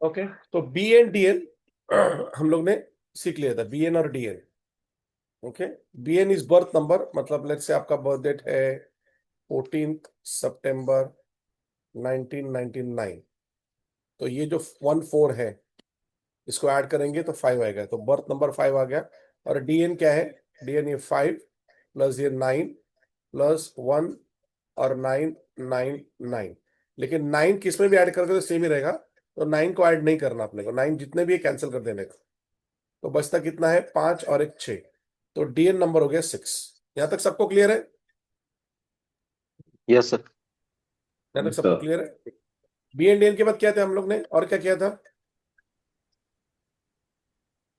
Okay, तो B N D N हम लोग ने सीख लिया था, बी एन और D N. Okay, B N is birth number, मतलब लेट्स से आपका बर्थ डेट है 14 सितंबर 1999, तो ये जो 14 है इसको ऐड करेंगे तो 5 आएगा, तो बर्थ नंबर 5 आ गया। और डीएन क्या है, डीएन ये 5 प्लस ये 9 प्लस 1 और 999, लेकिन 9 किस में भी ऐड करके तो सेम ही रहेगा, तो 9 को ऐड नहीं करना अपने को, 9 जितने भी कैंसिल कर देने का, तो बचता कितना है 5 और एक 6, तो डीएन नंबर हो गया 6। यहां तक सबको क्लियर है? Yes sir. यहां तक सबको क्लियर है? बी एंड डीएन के बाद क्या था हम लोग ने, और क्या किया था?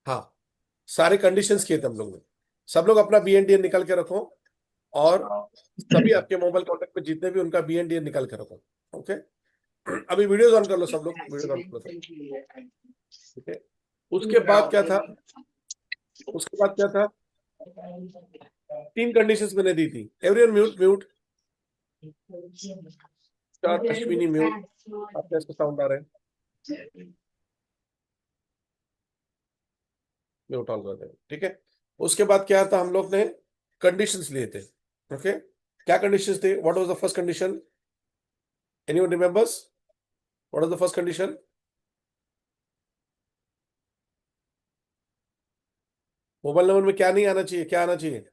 हाँ, सारे कंडीशंस किए थे हम लोग ने। सब लोग अपना बी एन डी एन निकाल के रखो, और सभी आपके मोबाइल कॉन्टेक्ट में जितने भी उनका बी एन डी एन निकाल के रखो। ओके, अभी वीडियोस ऑन कर लो, सब लोग वीडियोस ऑन कर लो। ठीक है, उसके बाद क्या था? उसके बाद क्या था? 3 कंडीशंस मैंने दी थी। Everyone mute mute, Ashwini mute, आपका इसका साउंड आ रहा है, म्यूट ऑन कर दे। ठीक है, उसके बाद क्या था, हम लोग ने कंडीशंस लिए थे। ओके, क्या कंडीशंस थे? What was the first condition? Anyone remembers what was the first condition? Mobile number में क्या नहीं आना चाहिए, क्या आना चाहिए?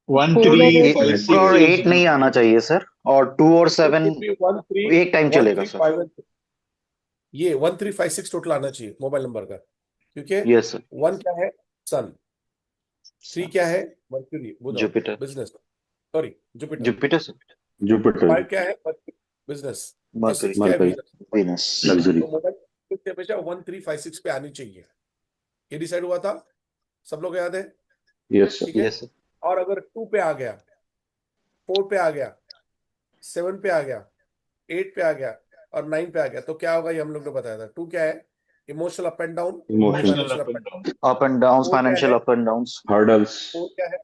1 4 और 3 8 4 और 8 नहीं आना चाहिए सर, और 2 और 7 1 3 एक टाइम 1 चलेगा 3 सर। 5, ये 1356 टोटल आना चाहिए मोबाइल नंबर का, क्योंकि यस सर। 1 क्या है, सन, 3 क्या है, मर्क्यूरी बुध Jupiter. Business, sorry Jupiter, Jupiter sir. Jupiter, 5 क्या है, बिजनेस, और मरकरी। 6 क्या है, मरकरी, वीनस। वीनस। लग्जरी। तो मोबाइल हमेशा 1356 पे आनी चाहिए, ये डिसाइड हुआ था, सब लोग याद है? यस ठीक सर। है, यस सर। और अगर 2 पे आ गया, 4 पे आ गया, 7 पे आ गया, 8 पे आ गया और 9 पे आ गया, तो क्या होगा ये हम लोग ने बताया था। 2 क्या है, emotional up and down, emotion, financial up and down. Up and down, 4 क्या फाइनेंशियल है, अप एंड डाउन। हर्डल्स, 4 क्या है,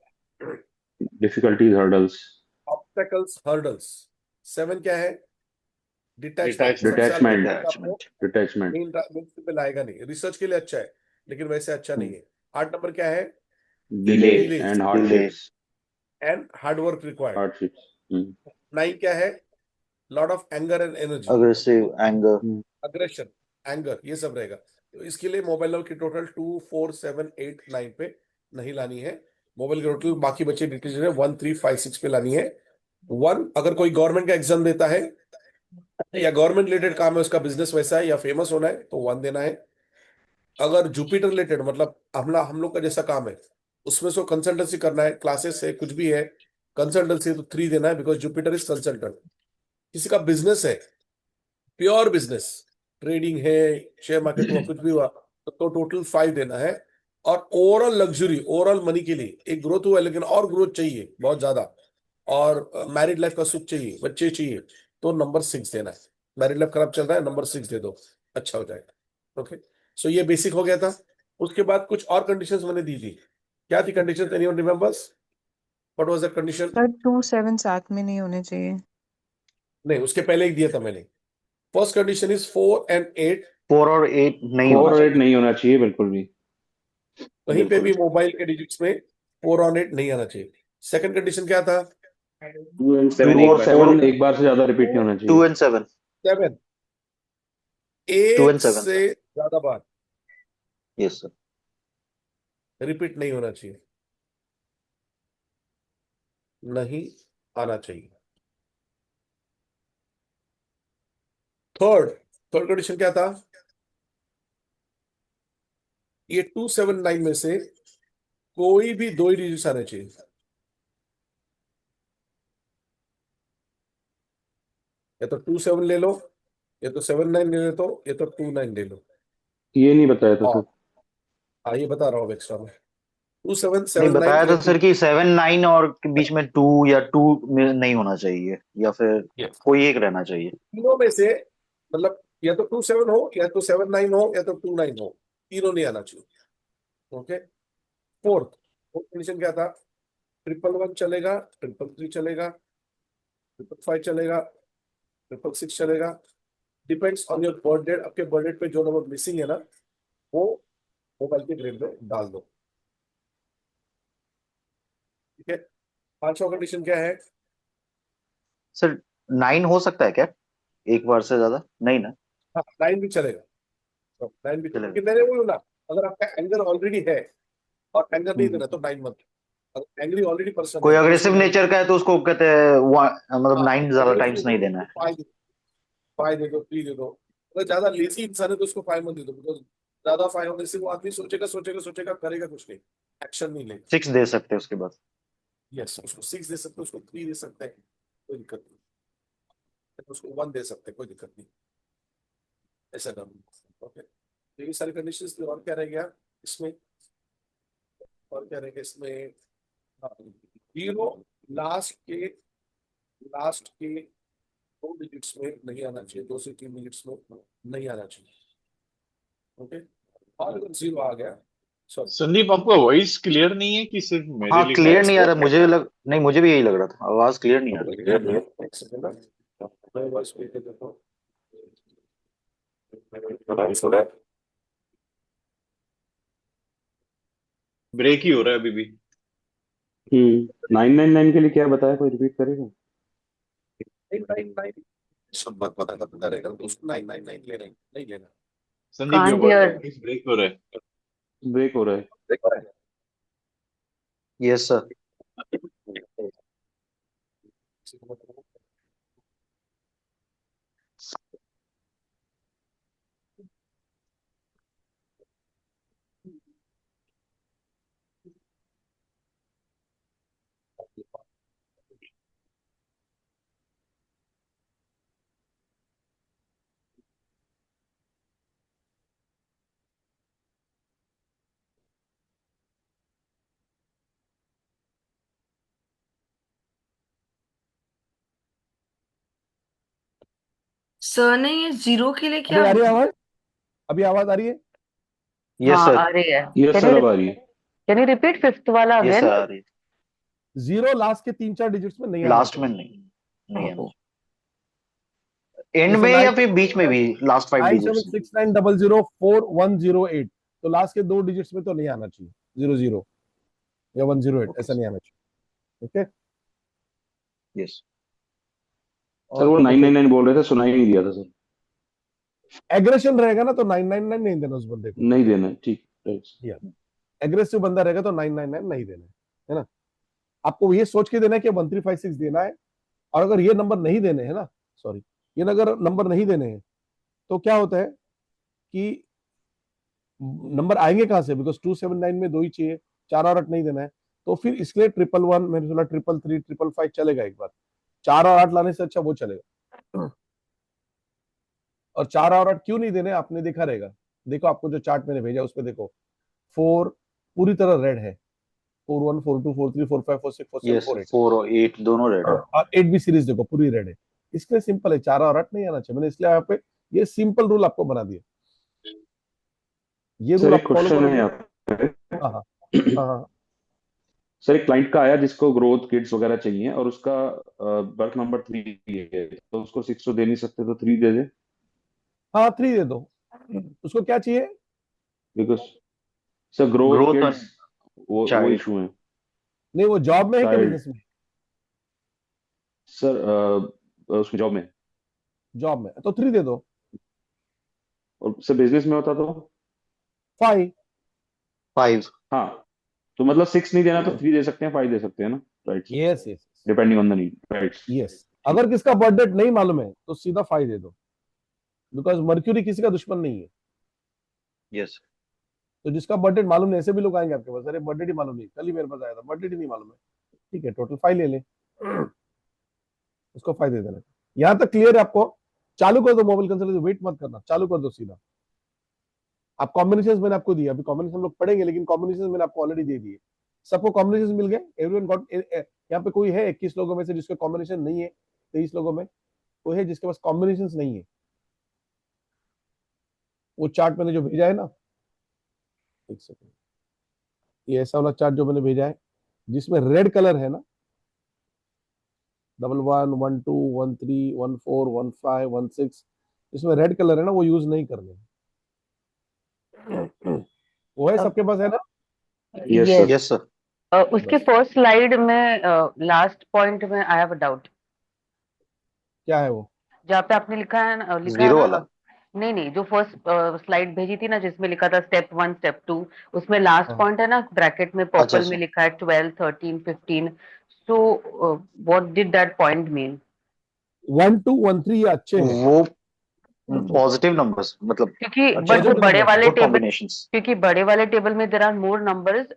डिफिकल्टीज, हर्डल्स, ऑब्स्टेकल्स, हर्डल्स। 7 क्या है, डिटैचमेंट। सबसे डिटैचमेंट, अल्टीमेट आपको अटैचमेंट। डिटैचमेंट, मेन पे लाएगा नहीं, रिसर्च के लिए अच्छा है लेकिन वैसे अच्छा नहीं है। 8 नंबर क्या है, delay delays and delay. Hardships, and hard work required. Hardships. 9 क्या है, lot of anger and energy, aggressive, anger. Aggression, anger, ये सब रहेगा। तो इसके लिए मोबाइल नंबर की टोटल 2 4 7 8 9 पे नहीं लानी है, मोबाइल की टोटल बाकी बचे डिटेल्स है 1 3 5 6 पे लानी है। 1 अगर कोई गवर्नमेंट का एग्जाम देता है या गवर्नमेंट रिलेटेड काम है, उसका बिजनेस वैसा है या फेमस होना है, तो 1 देना है। अगर जुपिटर रिलेटेड मतलब हम लोग का जैसा काम है, उसमें से कंसल्टेंसी करना है, क्लासेस है, कुछ भी है, कंसल्टेंसी, तो 3 देना है, बिकॉज जुपिटर इज कंसल्टेंट। किसी का बिजनेस है, प्योर बिजनेस, ट्रेडिंग है, शेयर मार्केट हुआ, कुछ भी हुआ, तो टोटल 5 देना है। और ओवरऑल लग्जरी, ओवरऑल मनी के लिए एक ग्रोथ हुआ है, लेकिन और ग्रोथ चाहिए बहुत ज्यादा, और मैरिड लाइफ का सुख चाहिए, बच्चे चाहिए, तो नंबर 6 देना है। मैरिड लाइफ खराब चल रहा है, नंबर 6 दे दो, अच्छा हो जाएगा। ओके, सो ये बेसिक हो गया था। उसके बाद कुछ और कंडीशंस मैंने दी थी। क्या थी condition, anyone remembers what was the condition? Sir 2 7 साथ में नहीं होने चाहिए। नहीं, उसके पहले ही दिया था मैंने। फर्स्ट कंडीशन इज 4 एंड 8 4 और 8 नहीं 4 होना और 8 चाहिए। नहीं होना चाहिए बिल्कुल भी, कहीं पे बिल्कुल। भी मोबाइल के डिजिट्स में 4 और 8 नहीं आना चाहिए। सेकंड कंडीशन क्या था, 2 और 2 7 एक बार से ज्यादा रिपीट नहीं होना 2 चाहिए। एंड 7। 7 2 एक एंड 7 से सर। ज्यादा बार यस सर। रिपीट नहीं होना चाहिए, नहीं आना चाहिए। थर्ड थर्ड कंडीशन क्या था, ये 279 में से कोई भी 2 ही डिजिट्स आने चाहिए। या तो 27 ले लो, या तो 79 ले लो, या तो 29 ले लो। ये नहीं बताया था और सर। हाँ, ये बता रहा हूँ एक्स्ट्रा में, 27 नहीं 79 बताया या था सर कि 7 9 और के बीच में 2 या 2 में नहीं होना चाहिए, या फिर 2। कोई एक रहना चाहिए। तीनों में से, मतलब या तो 27 हो, या तो 79 हो, या तो 29 हो, तीनों नहीं आना चाहिए। ओके, फोर्थ फोर्थ कंडीशन क्या था, 111 चलेगा, 333 चलेगा, 555 चलेगा, 666 चलेगा, depends on your birth date. आपके बर्थ डेट पे जो नंबर मिसिंग है ना, वो मोबाइल के ग्रेड में डाल दो। ठीक है। पांचवा कंडीशन क्या है? सर 9 हो सकता है क्या, एक बार से ज्यादा नहीं ना? हाँ, 9 भी चलेगा। तो 9 भी चलेगा। क्योंकि मैंने बोलू ना, अगर आपका एंगर ऑलरेडी है और एंगर नहीं हम्म। देना तो 9 मत। अगर एंग्री ऑलरेडी पर्सन कोई है तो अग्रेसिव उसको 9। नेचर का है तो उसको कहते हैं मतलब हाँ, 9 ज्यादा aggressive टाइम्स है नहीं तो देना उसको है। 5 दे दो, 5 दे दो, 3 दे दो। अगर ज्यादा लेजी इंसान है तो उसको 5 मत दे दो, बिकॉज ज्यादा 5 होने से वो आदमी सोचेगा सोचेगा सोचेगा, करेगा कुछ नहीं, एक्शन नहीं लेगा। 6 दे सकते हैं उसके बाद। यस, उसको 6 दे सकते हैं, उसको 3 दे सकते हैं, कोई दिक्कत नहीं। उसको 1 दे सकते हैं, कोई दिक्कत नहीं। ऐसा कर। ओके, तो ये सारी कंडीशंस थी। और क्या रह गया इसमें? और क्या रह गया इसमें? जीरो लास्ट के 2 डिजिट्स में नहीं आना चाहिए, 2 से 3 डिजिट्स में नहीं आना चाहिए। ओके, और अगर जीरो आ गया, सॉरी, संदीप, आपका वॉइस क्लियर नहीं है कि सिर्फ मेरे हाँ लिए क्लियर नहीं आ रहा, क्लियर? मुझे नहीं, मुझे भी यही लग रहा था, आवाज क्लियर नहीं आ रही। एक सेकंड ना, मैं वॉइस पे देता हूँ। ब्रेक ही हो रहा है अभी भी। 999 के लिए क्या बताया, कोई रिपीट करेगा? 999 सब बात पता करता रहेगा तो उसको 999 लेना ही नहीं लेना। Sandeep, Can't hear. Voice break हो रहा है। ब्रेक हो रहा है। देखो है। Yes sir. सर ने ये जीरो के लिए अभी क्या? आ रही है आवाज? अभी आवाज आ रही है? यस हाँ, सर। आ रही है। यस कैन सर, यू अब आ रही है। कैन यू रिपीट फिफ्थ वाला यस अगेन? सर आ रही है। जीरो लास्ट के 3-4 डिजिट्स में नहीं आना लास्ट में चाहिए। नहीं, नहीं आना। एंड जैसे में या नाइन फिर बीच में भी, लास्ट 5 नाइन डिजिट्स सेवन में। सिक्स नाइन डबल जीरो 4108, तो लास्ट के 2 डिजिट्स में तो नहीं आना चाहिए, 00 या 108, ओके ऐसा नहीं आना चाहिए। ओके। यस। सर और वो क्या बचे? 999 बोल रहे थे, सुनाई नहीं दिया था सर। एग्रेशन रहेगा ना तो 999 नहीं देना उस बंदे को। नहीं देना है, ठीक, राइट। या एग्रेसिव बंदा रहेगा तो 999 नहीं देना है ना। आपको ये सोच के देना है कि 1356 देना है। और अगर ये नंबर नहीं देने हैं ना, सॉरी, ये अगर नंबर नहीं देने हैं तो क्या होता है कि नंबर आएंगे कहां से, बिकॉज 279 में 2 ही चाहिए, 4 और 8 नहीं देना है। तो फिर इसलिए 111, मैंने सोचा 333, 555 चलेगा एक बार। 4 और 8 लाने से अच्छा वो चलेगा। और 4 और 8 क्यों नहीं देने, आपने देखा रहेगा। देखो आपको जो चार्ट मैंने भेजा उसमें देखो, 4 पूरी तरह रेड है, 41, 42, 43, 45, 46, 47, यस, 48। 4 और 8 दोनों रेड है। और 8 भी सीरीज देखो पूरी रेड है। इसके लिए सिंपल है, 4 और 8 नहीं आना चाहिए। मैंने इसलिए यहाँ पे ये सिंपल रूल आपको बना दिया। ये रूल सर एक आप फॉलो क्वेश्चन है करोगे। यहाँ पे। हाँ हाँ हाँ हाँ। सर एक क्लाइंट का आया जिसको ग्रोथ किड्स वगैरह चाहिए और उसका बर्थ नंबर 3 है, तो उसको 6 तो दे नहीं सकते, तो 3 दे दे। हाँ 3 दे दो। उसको क्या चाहिए? बिकॉज सर ग्रोथ ग्रोथ और किड्स, वो चाइल्ड। इशू है। नहीं, वो जॉब में है क्या चाइल्ड, बिजनेस में? सर उसकी जॉब में। जॉब में तो 3 दे दो। और सर बिजनेस में होता तो 5। 5। हाँ, तो मतलब 6 नहीं देना तो 3 दे सकते हैं, 5 दे सकते हैं ना, right sir, yes yes depending on the need, right. Yes. ठीक। अगर किसका बर्थ डेट नहीं मालूम है तो सीधा 5 दे दो, बिकॉज मर्क्यूरी किसी का दुश्मन नहीं है। यस। तो जिसका बर्थ डेट मालूम नहीं, ऐसे भी लोग आएंगे आपके पास, अरे बर्थ डेट ही मालूम नहीं, कल ही मेरे पास आया था, बर्थ डेट ही नहीं मालूम है। ठीक है, टोटल 5 ले ले, उसको 5 दे देना। यहां तक क्लियर है आपको? चालू कर दो मोबाइल कंसल्टेंसी, वेट मत करना, चालू कर दो सीधा। आप कॉम्बिनेशन मैंने आपको दिया, अभी कॉम्बिनेशन हम लोग पढ़ेंगे, लेकिन कॉम्बिनेशन मैंने आपको ऑलरेडी दे दिए। सबको कॉम्बिनेशन मिल गए, एवरीवन गॉट। यहाँ पे कोई है 21 लोगों में से जिसके कॉम्बिनेशन नहीं है? 23 लोगों में कोई है जिसके पास कॉम्बिनेशन नहीं है? वो चार्ट मैंने जो भेजा है ना, एक सेकंड, ये ऐसा वाला चार्ट जो मैंने भेजा है जिसमें रेड कलर है ना, 11, 12, 13, 14, 15, 16, इसमें रेड कलर है ना, वो यूज नहीं करने। वो है, सबके पास है ना? Yes Yes. Sir. Yes sir. उसके बस। फर्स्ट स्लाइड में लास्ट पॉइंट में आई हैव अ डाउट। क्या है वो? जहाँ पे आपने लिखा है लिखा है जीरो ना। वाला। नहीं नहीं, जो फर्स्ट स्लाइड भेजी थी ना जिसमें लिखा था स्टेप 1 स्टेप 2, उसमें लास्ट हाँ। पॉइंट है ना ब्रैकेट में अच्छा पर्पल में अच्छा। लिखा है 12 13 15। So what did that point mean? 1 2 1 3 ये अच्छे हैं। वो पॉजिटिव नंबर्स मतलब क्योंकि अच्छा, बट जो पॉजिटिव बड़े नंबर है। वाले गुड टेबल, कॉम्बिनेशंस। क्योंकि बड़े वाले टेबल में there are more numbers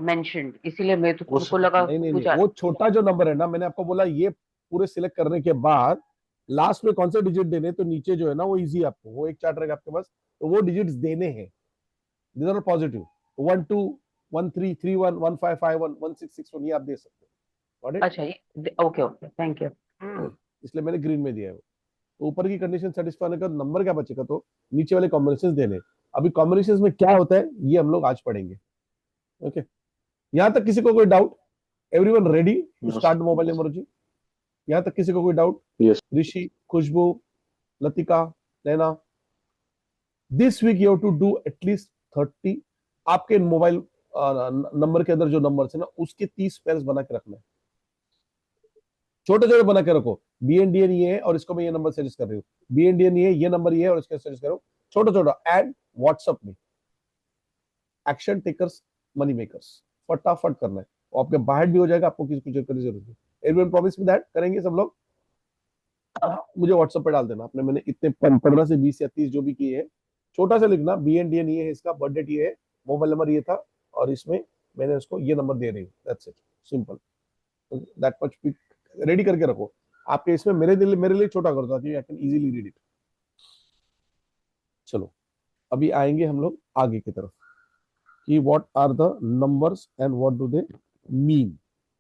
mentioned, इसीलिए मैं तो उस को लगा नहीं नहीं नहीं, पूछा। वो छोटा जो नंबर है ना, मैंने आपको बोला ये पूरे सिलेक्ट करने के बाद लास्ट में कौन से डिजिट देने हैं, तो नीचे जो है ना वो इजी है आपको, वो एक चार्ट रहेगा आपके पास, तो वो डिजिट्स देने हैं। These are positive. 1 2 1 3 3 1 1 5 5 1 1 6 6 1 ये आप दे सकते हो। Got it? अच्छा, ओके ओके, थैंक यू। इसलिए मैंने ग्रीन में दिया है वो। तो ऊपर की कंडीशन सेटिस्फाई होने का नंबर क्या बचेगा, तो नीचे वाले कॉम्बिनेशन देने। अभी कॉम्बिनेशन में क्या होता है ये हम लोग आज पढ़ेंगे। ओके, यहाँ तक किसी को कोई doubt? Everyone ready to start mobile numerology? यहाँ तक किसी को कोई doubt? Yes. Rishi, Khushboo, Latika, Naina? This week you have to do at least 30। आपके मोबाइल नंबर के अंदर जो नंबर है ना उसके 30 पेयर्स बना के रखना है। छोटे छोटे बना के रखो। BNDN ये है और इसको मैं ये नंबर सजेस्ट कर रही हूँ, BNDN ये नंबर ये है और इसका सजेस्ट करो। छोटा छोटा एंड व्हाट्सएप में एक्शन टेकर्स मनी मेकर्स फटाफट करना है। और आपके बाहर भी हो जाएगा, आपको किसी कुछ करने की जरूरत नहीं। एवरीवन प्रॉमिस मी दैट करेंगे सब लोग। मुझे व्हाट्सएप पे डाल देना आपने, मैंने इतने 15 से 20 या 30 जो भी किए हैं, छोटा सा लिखना BNDN ये है, इसका बर्थडे ये है, मोबाइल नंबर ये था और इसमें मैंने उसको ये नंबर दे रही हूँ। That's it, simple. That much ready करके रखो आपके इसमें। मेरे लिए छोटा कर दो ताकि I can easily read it. चलो अभी आएंगे हम लोग आगे की तरफ कि what are the numbers and what do they mean.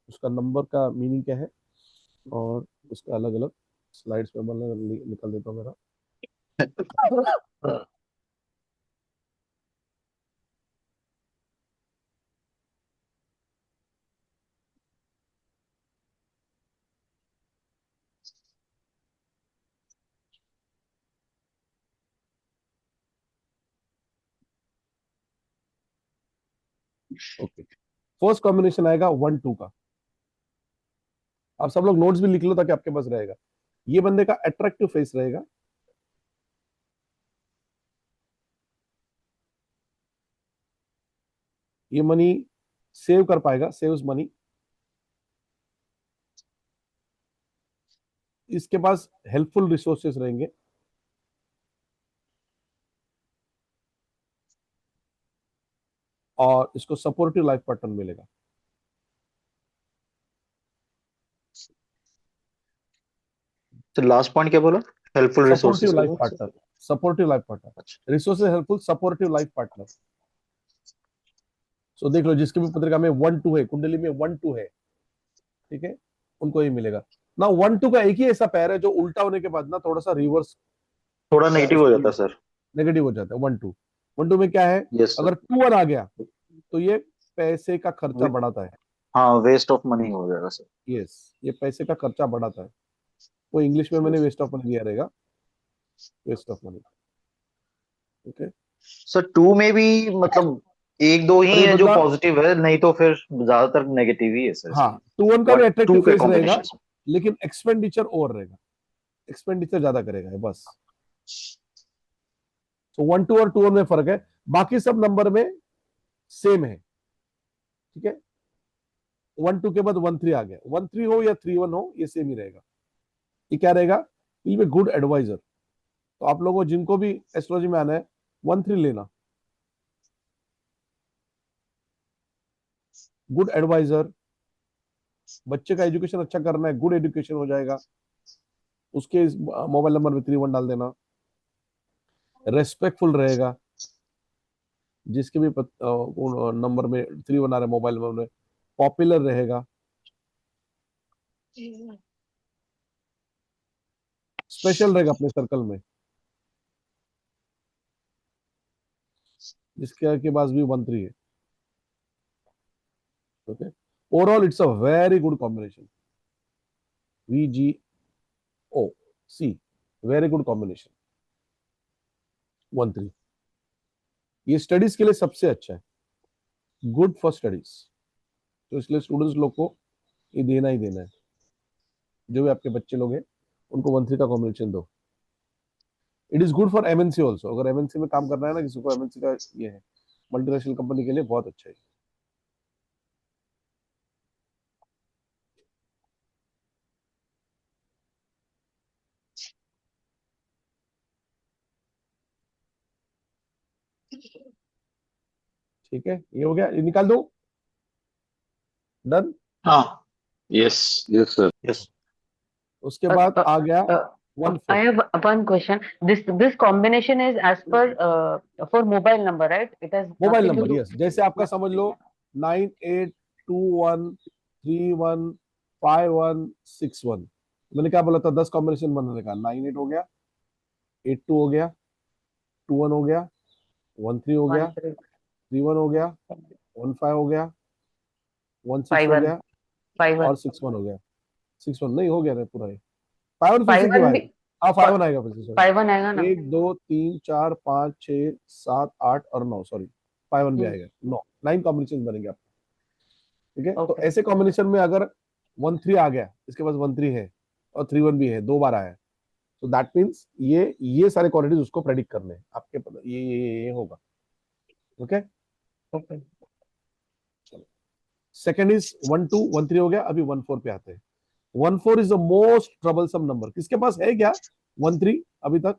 उसका नंबर का मीनिंग क्या है और उसका अलग अलग स्लाइड्स पे मतलब निकल देता हूँ मेरा। ओके, फर्स्ट कॉम्बिनेशन आएगा 1 2 का। आप सब लोग नोट्स भी लिख लो ताकि आपके पास रहेगा। ये बंदे का अट्रैक्टिव फेस रहेगा। ये मनी सेव कर पाएगा, सेव्स मनी। इसके पास हेल्पफुल रिसोर्सेस रहेंगे। और इसको सपोर्टिव लाइफ पार्टनर मिलेगा। तो लास्ट पॉइंट क्या बोला? हेल्पफुल सपोर्टिव रिसोर्सेज के लाइफ बाद? Partner, supportive life partner, resources helpful supportive life partner. So देख लो जिसके भी पत्रिका में 1 2 है, कुंडली में 1 2 है, ठीक है, उनको ये मिलेगा ना। 1 2 का एक ही ऐसा पैर है जो उल्टा होने के बाद ना थोड़ा सा रिवर्स थोड़ा नेगेटिव हो जाता है सर। नेगेटिव हो जाता है। 1 2 1 2 में क्या है, यस सर। अगर 2 1 आ गया तो ये पैसे का खर्चा बढ़ाता है। हाँ, वेस्ट ऑफ मनी हो जाएगा सर। यस, ये पैसे का खर्चा बढ़ाता है। वो इंग्लिश में मैंने वेस्ट ऑफ मनी दिया रहेगा, waste of money. Okay, sir 2 में भी मतलब एक दो और ही ये है जो बंदा, पॉजिटिव है, नहीं तो फिर ज्यादातर नेगेटिव ही है सर हाँ इसमें। 2 1 का भी बट अट्रैक्टिव 2 के फेस रहेगा, कॉम्बिनेशन। लेकिन एक्सपेंडिचर ओवर रहेगा, एक्सपेंडिचर ज्यादा करेगा ये बस। तो 1 2 और 2 1 में फर्क है, बाकी सब नंबर में सेम है। ठीक है, 1 2 के बाद 1 3 आ गया, 1 3 हो या 3 1 हो ये सेम ही रहेगा। ये क्या रहेगा, विल बी गुड एडवाइजर। तो आप लोगों को जिनको भी एस्ट्रोलॉजी में आना है 1 3 लेना। गुड एडवाइजर, बच्चे का एजुकेशन अच्छा करना है, गुड एजुकेशन हो जाएगा, उसके मोबाइल नंबर में 3 1 डाल देना। रेस्पेक्टफुल रहेगा, जिसके भी नंबर में 3 1 आ रहा है मोबाइल नंबर में, पॉपुलर रहेगा, स्पेशल रहेगा अपने सर्कल में, जिसके के पास भी 1 3 है। Okay, overall it's a very good combination, VGO, C, very good combination. 13। ये स्टडीज के लिए सबसे अच्छा है, गुड फॉर स्टडीज। तो इसलिए स्टूडेंट्स लोग को ये देना ही देना है। जो भी आपके बच्चे लोग हैं उनको 13 का कॉम्बिनेशन दो। It is good for MNC also. अगर एमएनसी में काम करना है ना किसी को, एमएनसी का ये है, मल्टीनेशनल कंपनी के लिए बहुत अच्छा है। ठीक है, ये हो गया, ये निकाल दो। डन। हाँ, यस। Yes sir. यस उसके बाद आ गया I 14। have one question. This combination is as per for mobile number, right? It has mobile nothing to number, do. Yes. जैसे आपका समझ लो 9821315161। मैंने क्या बोला था, 10 कॉम्बिनेशन बनाने का। 98 हो गया, 82 हो गया, 21 हो गया, 13 हो गया, 1 3 31 हो गया, 15 हो गया, 16 5 हो 1 गया 5 1 और 61 हो गया। 61 नहीं हो गया ना पूरा ये। 5 फिर से 5 क्यों 1 आएगा? भी हाँ 5 आएगा फिर से, सॉरी। 5 1 आएगा ना? 1 2 3 4 5 6 7 8 और 9, सॉरी 5 भी आएगा। 9 कॉम्बिनेशन बनेंगे आपको। ठीक है, तो Okay. ऐसे कॉम्बिनेशन में अगर 13 आ गया, इसके पास 13 है और 31 भी है, 2 बार आया, तो दैट मीन्स ये सारे क्वालिटीज उसको प्रेडिक्ट करने हैं आपके। ये होगा। Okay, Okay. चलो। सेकंड इज 1 2 1 3 हो गया, अभी 1 4 पे आते हैं। 1 4 is the most troublesome number. किसके पास है क्या 1 3 अभी तक?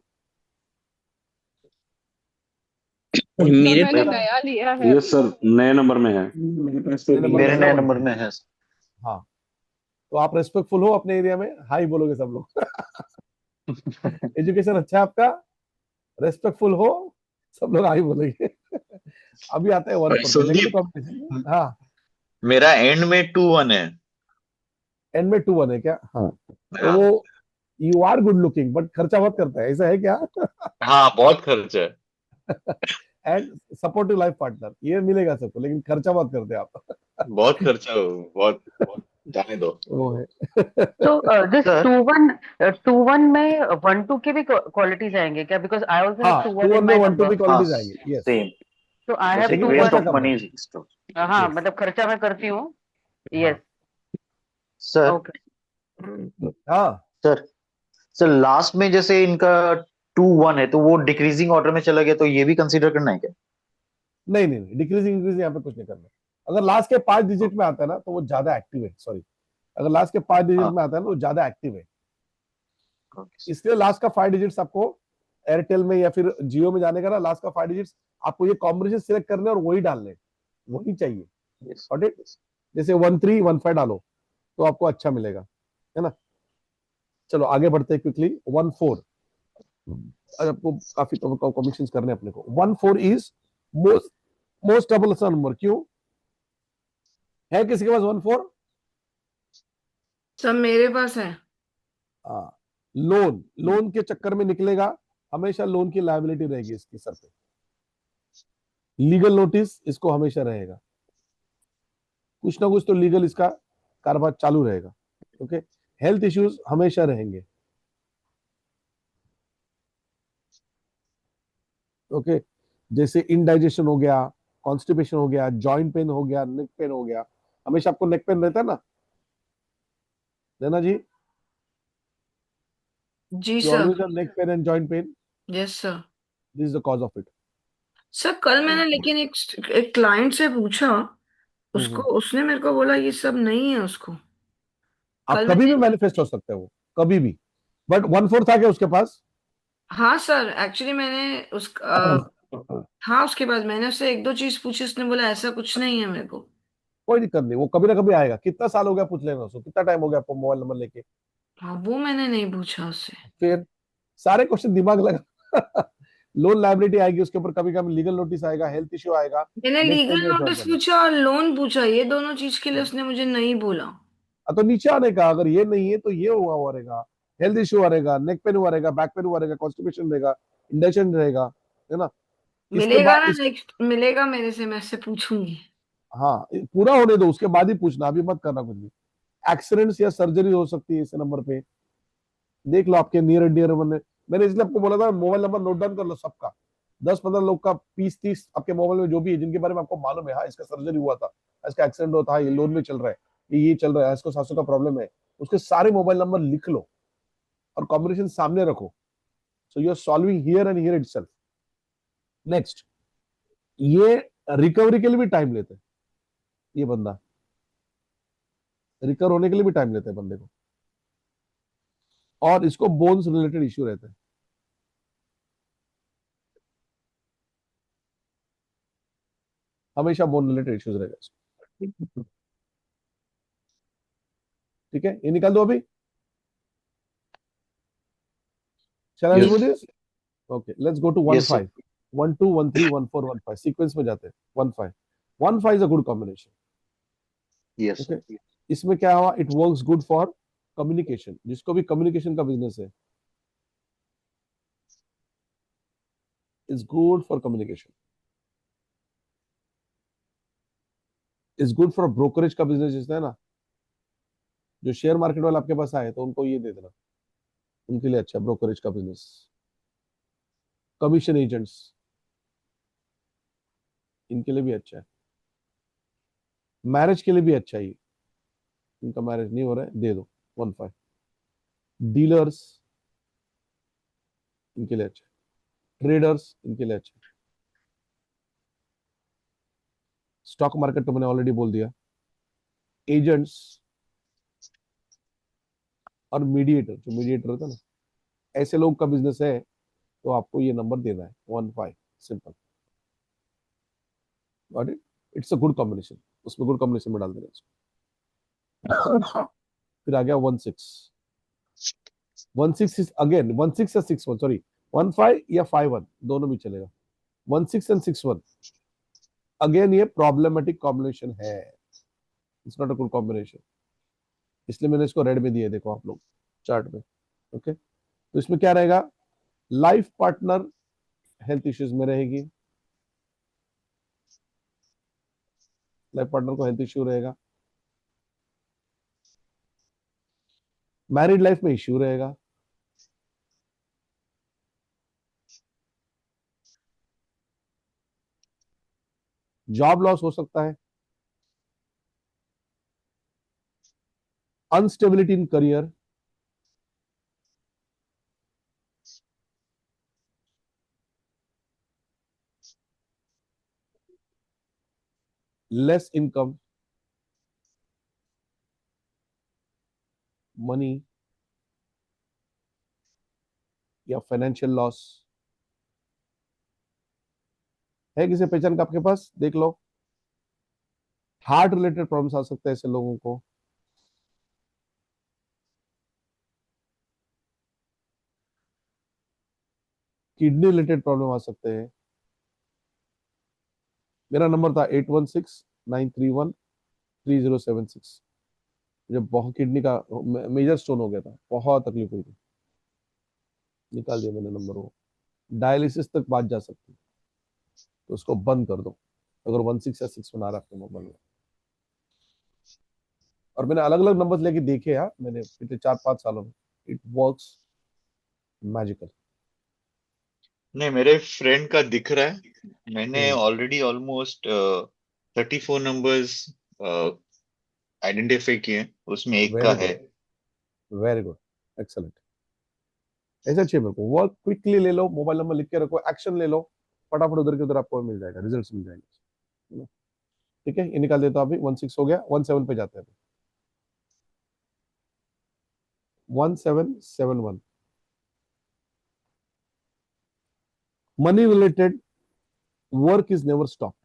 सर मेरे मैंने पे नया लिया है यस सर, नए नंबर में है। मेरे नए नंबर में है। हाँ, तो आप रेस्पेक्टफुल हो अपने एरिया में, हाई बोलोगे सब लोग। एजुकेशन अच्छा है आपका, रेस्पेक्टफुल हो, सब लोग हाई बोलेंगे। अभी आता है 1 4 पे संदीप, नेगेटिव कॉम्बिनेशन। हाँ, मेरा एंड में 2 1 है। एंड में 2 1 है क्या? हाँ, तो हाँ, वो you are good looking but खर्चा बहुत करता है, ऐसा है क्या? हाँ, बहुत खर्च है। एंड सपोर्टिव लाइफ पार्टनर ये मिलेगा सबको, लेकिन खर्चा बहुत करते हैं आप। बहुत खर्चा, बहुत जाने दो। वो है। So this सर 2 1 में 1 2 के भी क्वालिटीज आएंगे क्या? Because I also have हाँ, 2 2 1 in 1 में my 1 2 number. भी हाँ क्वालिटीज आएंगे। Yes, same, So I have जैसे कि 2 लेकिन 1. वेस्ट खर्चा ऑफ कम मनी है। इज। हाँ, यस, मतलब खर्चा मैं करती हूँ। हाँ Yes. Sir Okay. हाँ। सर सर लास्ट में जैसे इनका 2 1 है तो वो डिक्रीजिंग ऑर्डर में चला गया, तो ये भी कंसीडर करना है क्या? नहीं नहीं नहीं, डिक्रीजिंग इंक्रीजिंग यहाँ पे कुछ नहीं करना। अगर लास्ट के 5 डिजिट में आता है ना तो वो ज्यादा एक्टिव है। सॉरी, अगर लास्ट के 5 डिजिट हाँ में आता है ना वो ज्यादा एक्टिव है। ओके इसलिए लास्ट का 5 डिजिट्स आपको एयरटेल में या फिर जियो में जाने का ना, लास्ट का 5 डिजिट्स आपको ये कॉम्बिनेशन सिलेक्ट करने और वही डालने, वही चाहिए। Yes Got it? जैसे 1 3 1 5 डालो तो आपको अच्छा मिलेगा, है ना। चलो आगे बढ़ते हैं क्विकली। 1 4 आपको काफी कॉम्बिनेशन करने हैं अपने को। 1 4 is most most trouble number. क्यों है किसी के पास 1 4? सब मेरे पास है। लोन लोन के चक्कर में निकलेगा, हमेशा लोन की लायबिलिटी रहेगी इसकी सर पे। लीगल नोटिस इसको हमेशा रहेगा, कुछ ना कुछ तो लीगल इसका कारोबार चालू रहेगा। ओके, हेल्थ इश्यूज हमेशा रहेंगे। ओके, जैसे इंडाइजेशन हो गया, कॉन्स्टिपेशन हो गया, जॉइंट पेन हो गया, नेक पेन हो गया। हमेशा आपको नेक पेन रहता है ना, देना जी? जी you sir. Always have neck pain and joint pain, yes sir. This is the cause of it. Sir कल मैंने लेकिन एक क्लाइंट से पूछा, उसको उसने मेरे को बोला ये सब नहीं है उसको। आप कल कभी भी मैंने मैनिफेस्ट हो सकते हो, कभी भी। बट 1 4 था क्या उसके पास? हाँ सर, एक्चुअली मैंने हाँ उसके बाद मैंने उससे एक दो चीज पूछी, उसने बोला ऐसा कुछ नहीं है मेरे को। कोई दिक्कत नहीं, वो कभी ना कभी आएगा। कितना साल हो गया पूछ लेना उसको, कितना टाइम हो गया आपको मोबाइल नंबर लेके? हाँ वो मैंने नहीं पूछा उससे। फिर सारे क्वेश्चन दिमाग लगा। लोन लायबिलिटी आएगी उसके ऊपर, कभी कभी लीगल नोटिस आएगा, हेल्थ इश्यू आएगा। मैंने नेक्स्ट लीगल टाइम में ज्वाइन नोटिस करना। पूछा और लोन पूछा, ये दोनों चीज के लिए उसने मुझे नहीं बोला। तो नीचे आने का, अगर ये नहीं है तो ये हुआ रहेगा, हेल्थ इश्यू रहेगा, नेक पेन हुआ रहेगा, बैक पेन हुआ रहेगा, कॉन्स्टिपेशन रहेगा, इंडाइजेशन रहेगा, है ना। इसके मिलेगा बाद ना नेक्स्ट, मिलेगा मेरे से, मैं उससे पूछूंगी। हाँ, पूरा होने दो उसके बाद ही पूछना, अभी मत करना कुछ भी। एक्सीडेंट्स या सर्जरी हो सकती है इस नंबर पे, देख लो आपके नियर एंड डियर। मैंने इसलिए आपको बोला था मोबाइल नंबर नोट डाउन कर लो सबका, 10-15 लोग का 20-30 आपके मोबाइल में जो भी है जिनके बारे में आपको मालूम है, हाँ इसका सर्जरी हुआ था, इसका एक्सीडेंट हुआ था, ये लोन में चल रहा है, ये चल रहा है, इसको सांसों का प्रॉब्लम है, उसके सारे मोबाइल नंबर लिख लो और कॉम्बिनेशन सामने रखो. So you are solving here and here itself. Next, ये रिकवरी के लिए भी टाइम लेते हैं. ये बंदा रिकवर होने के लिए भी टाइम लेते हैं बंदे को, और इसको बोन्स रिलेटेड इश्यू रहते हैं. हमेशा बोन रिलेटेड इश्यूज रहेगा इसको. ठीक है, ये निकाल दो अभी. Shall I Yes. remove this? Okay, let's go to Yes, sir. 1-5. 1-2, 1-3, 1-4, 1-5. Sequence में जाते हैं. 1-5. 1-5 is a good combination. Yes, sir. Okay. इसमें क्या हुआ? It works good for communication. जिसको भी communication का बिजनेस है, is good for communication. Is good for brokerage का बिजनेस जिसने है ना, जो शेयर मार्केट वाले आपके पास आए तो उनको ये दे देना, उनके लिए अच्छा ब्रोकरेज का बिजनेस. कमीशन एजेंट्स, इनके लिए भी अच्छा है. मैरिज के लिए भी अच्छा है. इनका मैरिज नहीं हो रहा है, दे दो 1-5. डीलर्स, इनके लिए अच्छा है. ट्रेडर्स, इनके लिए अच्छा है. स्टॉक मार्केट तो मैंने ऑलरेडी बोल दिया. एजेंट्स और मीडिएटर, जो मीडिएटर होता है ना, ऐसे लोग का बिजनेस है तो आपको ये नंबर देना है 1-5. Simple. Got it. It's a good combination. उसमें गुड कॉम्बिनेशन में डाल देना इसको. फिर आ गया 1-6. 1-6 इज अगेन 1-6 या 6-1, सॉरी 1-5 या 5-1 दोनों भी चलेगा. 1-6 एंड 6-1 अगेन ये प्रॉब्लमेटिक कॉम्बिनेशन है. It's not a good combination, इसलिए मैंने इसको रेड में दिया. देखो आप लोग चार्ट में. ओके, तो इसमें क्या रहेगा? लाइफ पार्टनर हेल्थ इश्यूज में रहेगी. लाइफ पार्टनर को हेल्थ इश्यू रहेगा. मैरिड लाइफ में इश्यू रहेगा. जॉब लॉस हो सकता है. Instability in career. Less income, money या फाइनेंशियल लॉस. है किसी पहचान का आपके पास? देख लो. हार्ट रिलेटेड प्रॉब्लम्स आ सकते हैं ऐसे लोगों को. किडनी रिलेटेड प्रॉब्लम आ सकते हैं. मेरा नंबर था 8169313076. जब बहुत किडनी का मेजर स्टोन हो गया था, बहुत तकलीफ हुई थी, निकाल दिया मैंने नंबर. वो डायलिसिस तक बात जा सकती है, तो उसको बंद कर दो अगर 1-6 या 6 बना रहा आपके मोबाइल में. और मैंने अलग अलग नंबर लेके देखे यार, मैंने पिछले 4-5 सालों में. It works magical. नहीं, मेरे फ्रेंड का दिख रहा है. मैंने ऑलरेडी ऑलमोस्ट 34 नंबर्स आइडेंटिफाई किए. उसमें एक का है. Very good, excellent. ऐसा चाहिए मेरे को. वर्क क्विकली ले लो, मोबाइल नंबर लिख के रखो, एक्शन ले लो, फटाफट उधर के उधर आपको मिल जाएगा, रिजल्ट्स मिल जाएंगे. ठीक है, ये निकाल देता हूं. अभी 1-6 हो गया. 1-7 पे जाते हैं. 1-7-7-1. Money related work is never stop.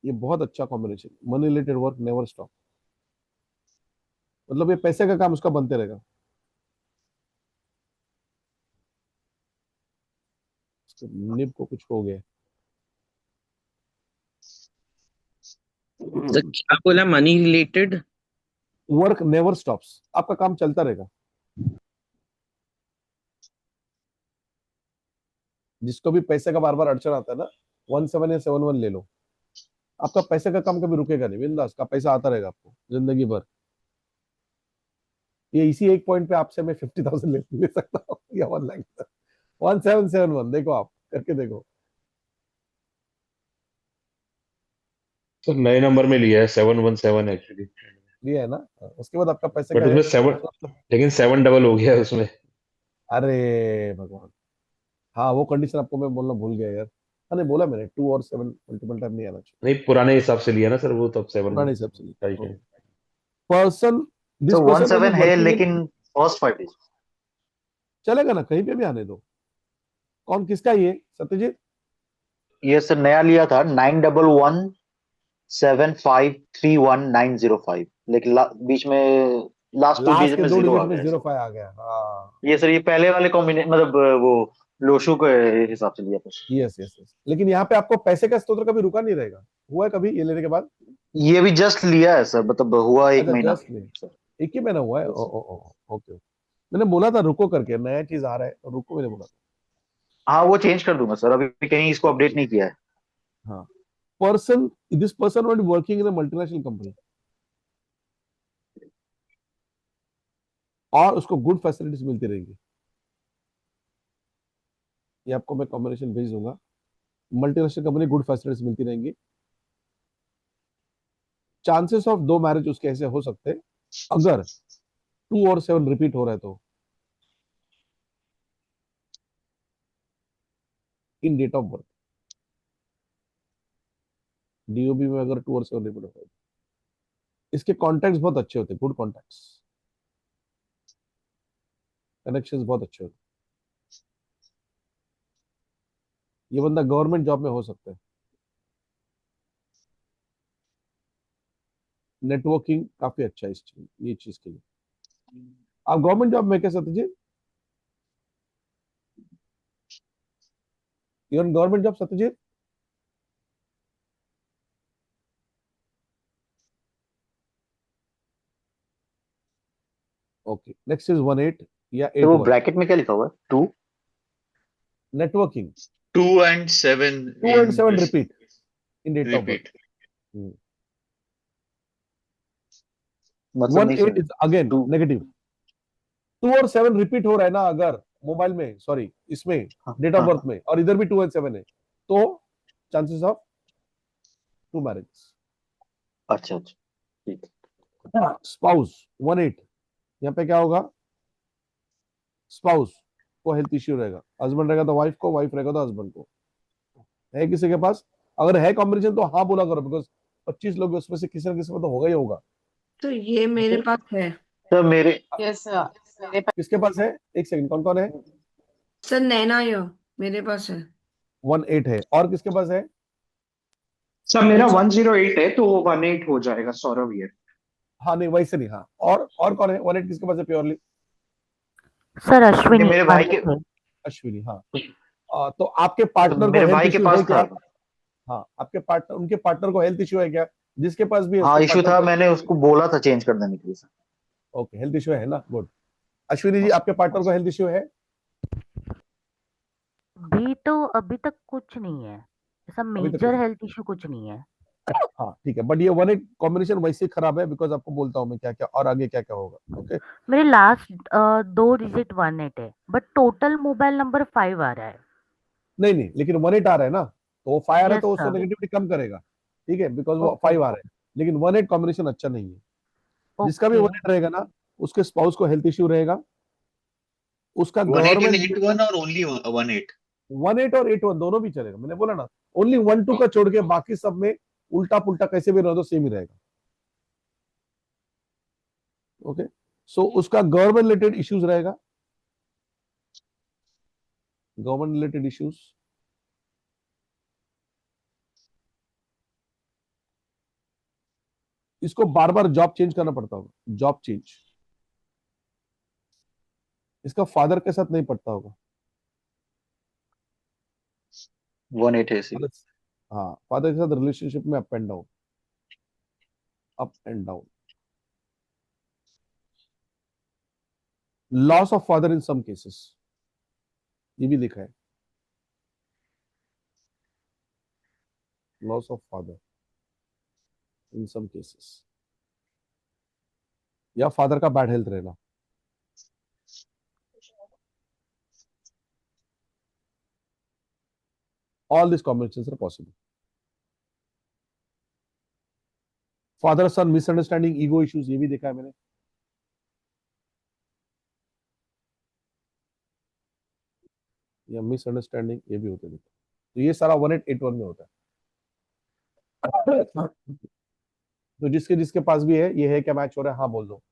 ये बहुत अच्छा combination. Money related work never stop, मतलब ये पैसे का काम उसका बनते रहेगा. निब को कुछ हो गया. तो क्या बोला? Money related work never stops, आपका काम चलता रहेगा. जिसको भी पैसे का बार बार अड़चन आता है ना, 1-7 या 7-1 ले लो. आपका पैसे का काम कभी रुकेगा नहीं. बिंदास का पैसा आता रहेगा आपको जिंदगी भर. ये इसी एक पॉइंट पे आपसे मैं 50,000 ले सकता हूँ या 1 लाख. 1-7-7-1 देखो आप, करके देखो। सर नए नंबर में लिया है 717 एक्चुअली, लिया है ना? उसके बाद आपका पैसे बट का है। उसमें 7, लेकिन 7 डबल हो गया है उसमें। अरे भगवान, हाँ वो कंडीशन आपको मैं बोलना भूल गया यार। हाँ नहीं बोला मैंने, 2 और 7 मल्टीपल टाइम नहीं आना चाहिए। नहीं, पुराने हिसाब से लिया ना सर, वो तब 7 पुराने हिसाब से राइट है। पर्सन, दिस तो पर्सन ओनली 17 है वर्किंग इन, लेकिन फर्स्ट 5 डेज। चलेगा ना, कहीं पे भी आने दो। कौन किसका ये सत्यजीत? ये सर नया लिया था 9117531905, लेकिन बीच में लास्ट 2 लास्ट डिजिट के में 2 जीरो डिजिट आ में गया है सर। 05 आ गया, हाँ। ये सर ये पहले वाले कॉम्बिनेशन मतलब वो लोशु के हिसाब से लिया था। यस यस यस, लेकिन यहाँ पे आपको पैसे का स्रोत कभी रुका नहीं रहेगा। हुआ है कभी ये लेने के बाद? ये भी जस्ट लिया है सर, मतलब हुआ 1 अच्छा महीना जस्ट नहीं, सर। एक ही महीना हुआ है। Yes, ओ sir. ओ ओ ओके। मैंने बोला था रुको करके, नया चीज आ रहा है तो रुको, मैंने बोला हाँ वो चेंज कर दूंगा सर, अभी कहीं इसको अपडेट नहीं किया है। था। हाँ, person, this person will be working in a multinational company और उसको गुड फैसिलिटीज मिलती रहेंगी। ये आपको मैं कॉम्बिनेशन भेज दूंगा। मल्टीनेशनल कंपनी, गुड फैसिलिटीज मिलती रहेंगी। चांसेस ऑफ 2 मैरिज उसके ऐसे हो सकते हैं अगर 2 और 7 रिपीट हो रहा है तो, इन डेट ऑफ बर्थ, डीओबी में अगर 2 और 7 रिपीट हो रहा है। इसके कॉन्टैक्ट्स बहुत अच्छे होते हैं, गुड कॉन्टैक्ट्स, कनेक्शंस बहुत अच्छे होते हैं। ये बंदा गवर्नमेंट जॉब में हो सकता है। नेटवर्किंग काफी अच्छा है इस चीज, ये चीज के लिए। आप गवर्नमेंट जॉब में क्या Satyajit? You government job Satyajit? Okay, next is 18 या तो वो 81। ब्रैकेट में क्या लिखा हुआ है 2? Networking 2 and 7 2 in and 7 repeat in date of birth. repeat. मतलब नहीं 18 सुना। Is again 2। नेगेटिव। 2 और 7 रिपीट हो रहा है ना अगर मोबाइल में, सॉरी इसमें, हाँ डेट ऑफ हाँ बर्थ हाँ। में, और इधर भी 2 and 7 है, तो चांसेस ऑफ 2 मैरिज। अच्छा अच्छा ठीक है। स्पाउस 18, यहाँ पे क्या होगा? स्पाउस को हेल्थ इश्यू रहेगा। हस्बैंड रहेगा तो वाइफ को, वाइफ रहेगा तो हस्बैंड को। है किसी के पास? अगर है कॉम्बिनेशन तो हाँ बोला करो, बिकॉज 25 लोग उसमें से किसी ना किसी में तो होगा ही होगा। तो ये मेरे ओके, पास है। सर मेरे यस मेरे पास किसके पास है? एक सेकंड, कौन कौन है? सर नैना यो मेरे पास है। 18 है, और किसके पास है? सर मेरा 108 है तो वो 18 हो जाएगा, सौरभ ये। हाँ नहीं वैसे नहीं, हाँ और कौन है? 18 किसके पास है प्योरली? सर नहीं, अश्विनी मेरे भाई के, अश्विनी, हाँ। तो आपके तो पार्टनर को मेरे हेल्थ भाई के इश्यू है पास था। क्या? हाँ, आपके पार्टनर, उनके पार्टनर को हेल्थ इश्यू है क्या? जिसके पास भी है हाँ उसके इशू पार्टनर था, को? मैंने उसको बोला था चेंज कर देने के लिए सर। ओके, हेल्थ इश्यू है ना, गुड। अश्विनी हाँ जी, सर। आपके पार्टनर को हेल्थ इश्यू है? भी तो अभी तक कुछ नहीं है, ऐसा अभी तक मेजर कुछ? हेल्थ इशू कुछ नहीं है। हाँ ठीक है, बट ये 18 कॉम्बिनेशन वैसे ही खराब है, बिकॉज आपको बोलता हूँ मैं क्या क्या और आगे क्या क्या होगा। ओके, मेरे लास्ट 2 डिजिट 18 है, बट टोटल मोबाइल नंबर 5 आ रहा है। नहीं नहीं, लेकिन 18 आ रहा है ना, तो वो 5 आ रहा है यस तो उसको सर। नेगेटिविटी कम करेगा। ठीक है, बिकॉज वो ओके 5 आ रहा है, लेकिन 18 कॉम्बिनेशन अच्छा नहीं है। जिसका भी ओके 18 रहेगा ना, उसके स्पाउस को हेल्थ इश्यू रहेगा, उसका 18 in गवर्नमेंट। 81 or only 18? 18 और 81 दोनों भी चलेगा, मैंने बोला ना। ओनली 12 का छोड़ के बाकी सब में उल्टा पुल्टा कैसे भी रहो तो सेम ही रहेगा। ओके, सो उसका गवर्नमेंट रिलेटेड इश्यूज रहेगा, गवर्नमेंट रिलेटेड इश्यूज। इसको बार बार जॉब चेंज करना पड़ता होगा, जॉब चेंज। इसका फादर के साथ नहीं पड़ता होगा। 108 है इसी। फादर, हाँ फादर के साथ रिलेशनशिप में up and down, up and down. Loss of father in some cases, ये भी लिखा है, loss of father in some cases, या फादर का बैड हेल्थ रहना। All these combinations are possible. Father son misunderstanding, ego issues, ये भी देखा है मैंने. या मिसअंडरस्टैंडिंग ये भी होते हैं. तो ये सारा 1881 में होता है. तो जिसके जिसके पास भी है, ये है क्या मैच हो रहा है, हाँ बोल दो.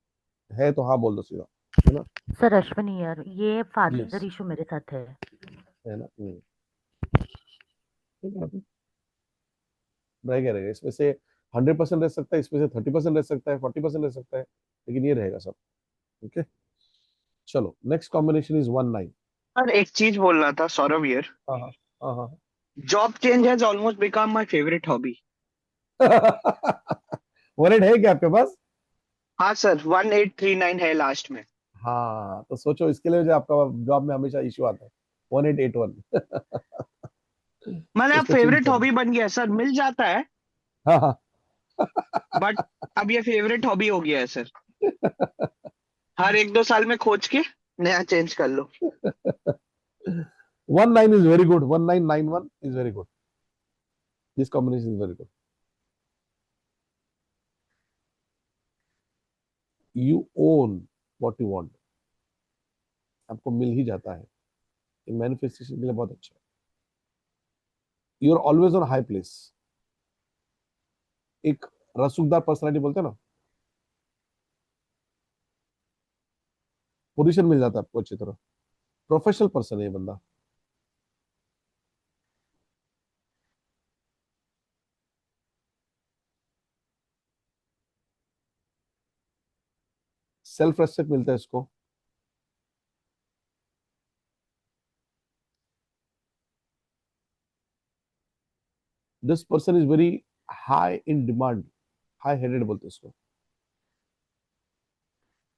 है तो हाँ बोल दो सीधा, है ना. सर अश्विनी यार, ये यस, फादर इशू मेरे साथ है। है ना. रहेगा इसमें से 100% रह सकता है, इसमें से 30% रह सकता है, 40% रह सकता है, लेकिन ये रहेगा सब. ओके, चलो नेक्स्ट कॉम्बिनेशन इज 19. और एक चीज बोलना था सौरभ यार, हाँ हाँ हाँ हाँ. Job change has almost become my favourite hobby. Wallet है क्या आपके पास? हाँ सर, 1839 है लास्ट में। हाँ, तो सोचो इसके लिए जो आपका जॉब में हमेशा इश्यू आता है 1881. मतलब अब इसको चेंज फेवरेट करो. हॉबी बन गया है सर, मिल जाता है हाँ हाँ. बट अब ये फेवरेट हॉबी हो गया है सर। हर 1-2 साल में खोज के नया चेंज कर लो। 19 is very good. 1991 is very good. This combination is very good. You own what you want. आपको मिल ही जाता है. ये मैनिफेस्टेशन के लिए बहुत अच्छा है. You are always on high place. एक रसूखदार पर्सनालिटी बोलते हैं ना, पोजीशन मिल जाता है आपको अच्छी तरह. प्रोफेशनल पर्सन है ये बंदा. सेल्फ रेस्पेक्ट मिलता है इसको. This person is very high in demand. High headed बोलते हैं इसको.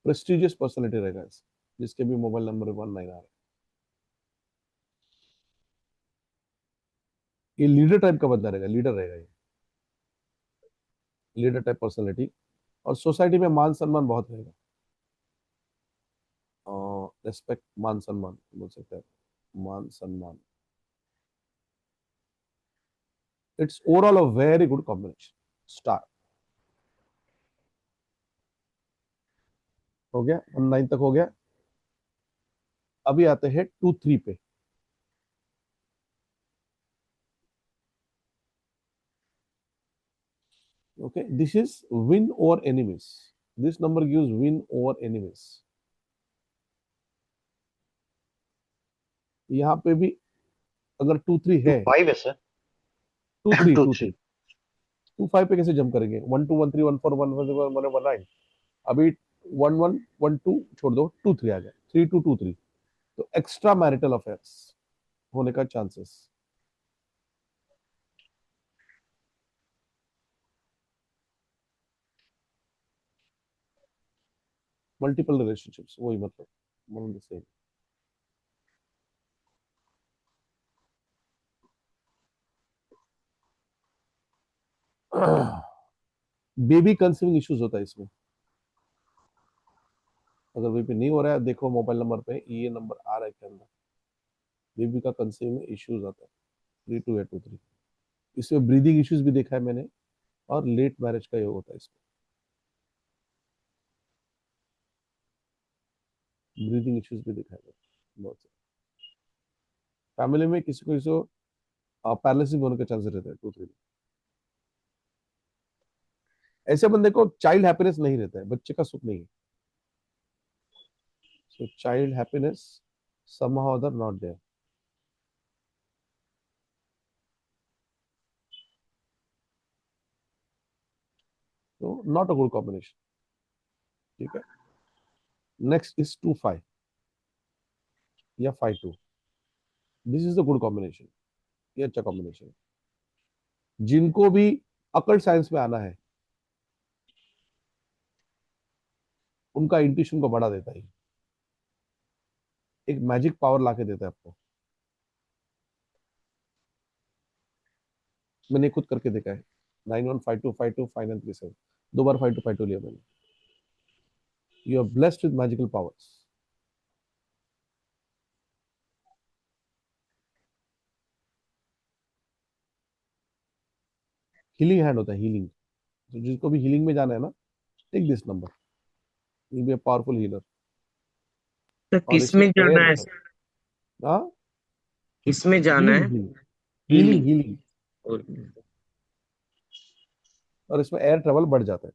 प्रेस्टिजियस पर्सनालिटी रहेगा इस, जिसके भी मोबाइल नंबर 19 आ रहा है. ये लीडर टाइप का बंदा रहेगा, लीडर रहेगा ये. Leader type personality. और सोसाइटी में मान सम्मान बहुत रहेगा. रेस्पेक्ट, मान सम्मान बोल सकते हैं. मान सम्मान. It's overall a very good combination. Star हो गया, 19 तक हो गया. अभी आते हैं 2-3 पे. Okay, this is win over enemies. This number gives win over enemies. यहाँ पे भी अगर 2-3 है, 5 है सर। 2-3 2 2-3 3 2-5 पे कैसे जंप करेंगे? 1-2 1-3 1-4 1-1 1-9. अभी 1-1 1-2 छोड़ दो, 2-3 आ गया. 3-2 2-3. तो एक्स्ट्रा मैरिटल अफेयर्स होने का चांसेस. मल्टीपल रिलेशनशिप्स, वही मतलब one and the same. Baby conceiving issues होता है इसमें. अगर बेबी नहीं हो रहा है, देखो मोबाइल नंबर पे ये नंबर आ रहा है के अंदर. बेबी का कंसीव में इश्यूज आता है 3-2 या 2-3. इसमें ब्रीदिंग इश्यूज भी देखा है मैंने, और लेट मैरिज का ये होता है इसमें. ब्रीदिंग इश्यूज भी देखा है मैंने बहुत से. फैमिली में किसी को पैरालिसिस होने का चांसेस रहता है 2-3. ऐसे बंदे को चाइल्ड हैप्पीनेस नहीं रहता है, बच्चे का सुख नहीं है. So child happiness somehow other not there. So not a good combination. ठीक है. नेक्स्ट इज 2-5 या 5-2. This is the good combination. ये अच्छा कॉम्बिनेशन है. जिनको भी अकल्ट साइंस में आना है, उनका इंट्यूशन को बढ़ा देता है. एक मैजिक पावर लाके देता है आपको. मैंने खुद करके देखा है. 915252 5937 दो बार 5252 लिया मैंने. You are blessed with magical powers. Healing hand होता है, हीलिंग। तो जिसको भी हीलिंग में जाना है ना, take this number, will be a powerful healer. तो और किस इसमें में जाना एयर है? है। हाँ, किस में जाना है? Healing healing healing healing. Healing. और इसमें एयर ट्रेवल बढ़ जाता है।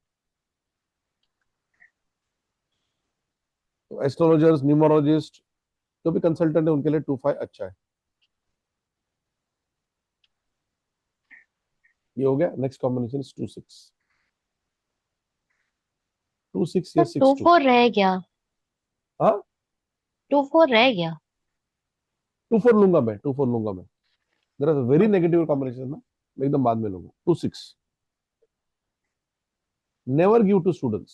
तो एस्ट्रोलॉजर्स, न्यूमरोलॉजिस्ट, जो भी कंसल्टेंट है उनके लिए 2-5 अच्छा है। ये हो गया। नेक्स्ट कॉम्बिनेशन इज 2-6, 2-6 या सर 6-2। 2-4 रह गया, हाँ, 2-4 रह गया। 2-4 लूंगा मैं, 2-4 लूंगा मैं। There are very negative combination ना, मैं एकदम बाद में लूंगा। 2-6 नेवर गिव टू स्टूडेंट्स।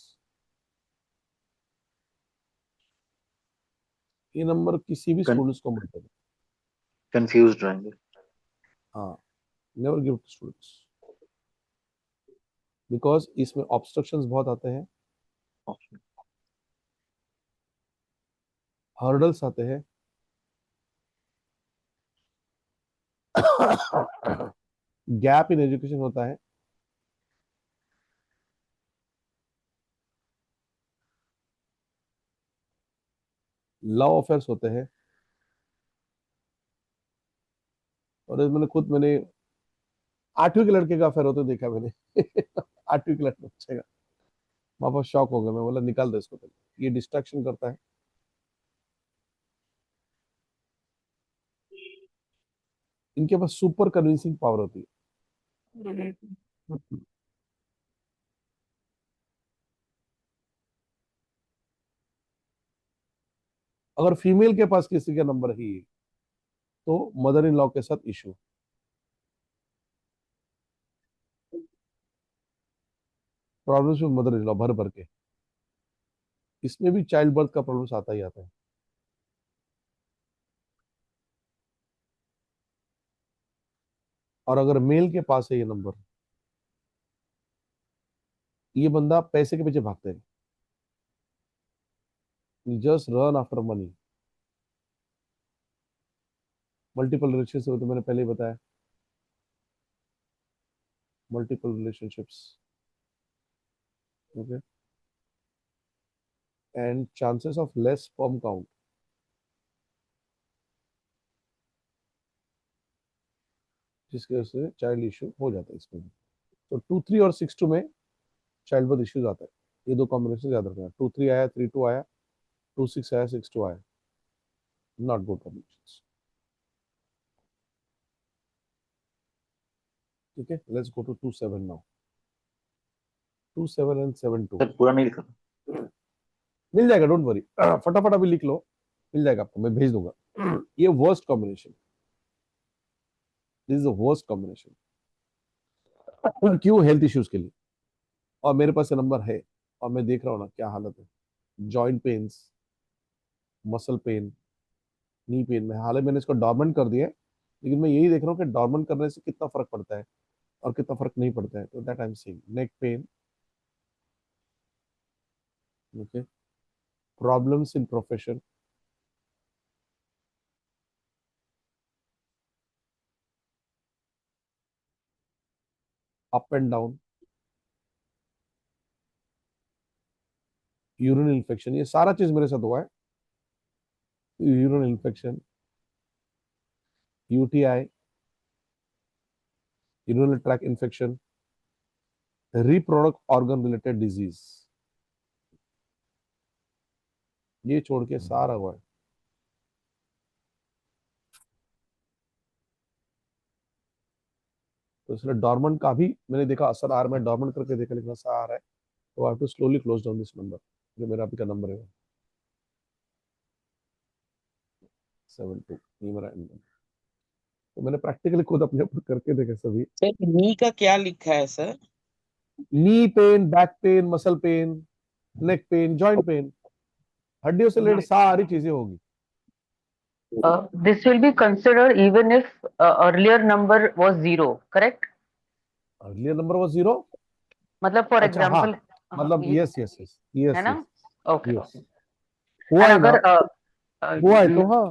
ये नंबर किसी भी स्टूडेंट्स को मत देना। कंफ्यूज रहेंगे। हाँ, never give to students, because इसमें ऑब्स्ट्रक्शंस बहुत आते हैं, हर्डल्स आते हैं, गैप इन एजुकेशन होता है, लव अफेयर्स होते हैं। और मैंने 8वीं के लड़के का अफेयर होते देखा मैंने। 8वीं के लड़के बच्चे का, वहां पर शॉक हो गया। मैं बोला निकाल दो इसको पहले, ये डिस्ट्रैक्शन करता है। इनके पास सुपर कन्विंसिंग पावर होती है। अगर फीमेल के पास किसी का नंबर ही है, तो मदर इन लॉ के साथ इशू, प्रॉब्लम्स में मदर इन लॉ भर भर के। इसमें भी चाइल्ड बर्थ का प्रॉब्लम्स आता ही आता है। और अगर मेल के पास है ये नंबर, ये बंदा पैसे के पीछे भागते हैं, just run after money. Multiple relationship, तो मैंने पहले ही बताया, multiple relationships, okay, and chances of less sperm count, जिसकी वजह से चाइल्ड इशू हो जाता है इसमें। तो 2-3 और 6-2 में चाइल्ड बर्थ इश्यूज आता है। ये दो कॉम्बिनेशन याद रखना। 2-3 आया, 3-2 आया, 2-6 आया, 6-2 आया, नॉट गुड कॉम्बिनेशन। ठीक है, let's go to 2-7 now. 2-7 and 7-2 sir पूरा नहीं लिखा। मिल जाएगा, डोंट वरी। फटाफट अभी लिख लो, मिल जाएगा आपको, मैं भेज दूंगा। ये worst combination, this is the worst combination. क्यों? हेल्थ इश्यूज के लिए। और मेरे पास ये नंबर है, और मैं देख रहा हूँ ना क्या हालत है। Joint pains, muscle pain, knee pain में। हालांकि मैंने इसको डॉर्मेंट कर दिया है, लेकिन मैं यही देख रहा हूँ कि डॉर्मेंट करने से कितना फर्क पड़ता है और कितना फर्क नहीं पड़ता है। तो that I am seeing. Neck pain, okay, problems in profession, up and down, urine infection, ये सारा चीज मेरे साथ हुआ है। Urine infection, UTI, urinary tract infection, reproductive organ related disease, ये छोड़ के सारा हुआ है। तो इसलिए डॉर्मेंट का भी मैंने देखा असर आ रहा है। मैं डॉर्मेंट करके देखा, लेकिन असर आ रहा है। तो I have to slowly close down this number, जो मेरा अभी का नंबर है 7-2, ये मेरा end है। तो मैंने प्रैक्टिकली खुद अपने ऊपर करके देखा सभी। सर नी का क्या लिखा है sir? Knee pain, back pain, muscle pain, neck pain, joint pain, हड्डियों से रिलेटेड सारी चीजें होगी। This will be considered even if earlier number was 0, correct? Earlier number was 0। मतलब for अच्छा, हाँ, example, मतलब ये यस यस यस यस है ना? Yes Okay, yes, okay. हुआ And है ना, अगर हुआ है तो हाँ।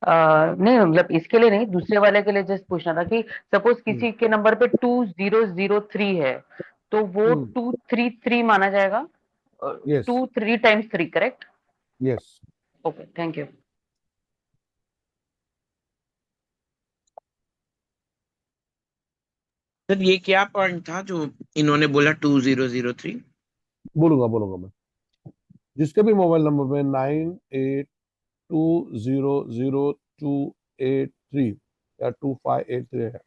नहीं मतलब इसके लिए नहीं, दूसरे वाले के लिए जस्ट पूछना था कि सपोज किसी के नंबर पे 2003 है, तो वो 233 माना जाएगा? Yes 2 3 × 3, correct? Yes. Okay, thank you. Sir ये क्या पॉइंट था जो इन्होंने बोला 2003? बोलूंगा बोलूंगा मैं। जिसके भी मोबाइल नंबर में 98200283 या 2583 है,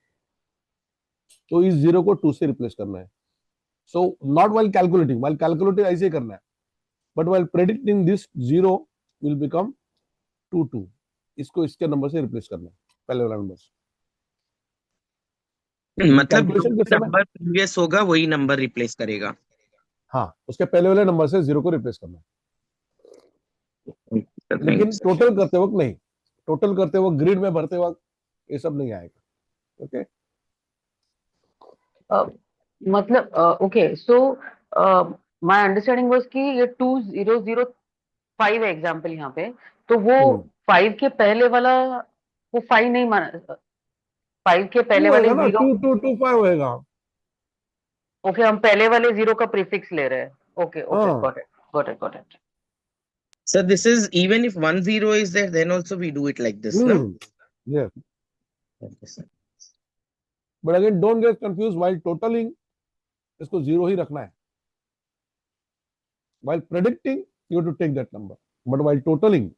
तो इस जीरो को 2 से रिप्लेस करना है। सो नॉट वाइल कैलकुलेटिंग ऐसे ही करना है, but while predicting this zero will become 22। इसको इसके नंबर से रिप्लेस करना है, पहले वाला नंबर से। मतलब जो कैलकुलेशन के समय, नंबर प्रीवियस होगा वही नंबर रिप्लेस करेगा। हाँ, उसके पहले वाले नंबर से जीरो को रिप्लेस करना है, लेकिन Thanks. टोटल करते वक्त नहीं। टोटल करते वक्त, ग्रिड में भरते वक्त ये सब नहीं आएगा। ओके मतलब okay, so my understanding was कि ये 2005 है एग्जांपल यहाँ पे, तो वो 5 के पहले वाला, वो 5 नहीं माना, 5 के पहले टू वाले होएगा ना, जीरो। 2225 होएगा। ओके, हम पहले वाले जीरो का प्रीफिक्स ले रहे हैं। ओके ओके, हाँ got it got it got it. So this is even if 10 is there, then also we do it like this, no? यस, Okay, sir. But again don't get confuse while totalling, इसको जीरो ही रखना है। While predicting you to take that number, but while totalling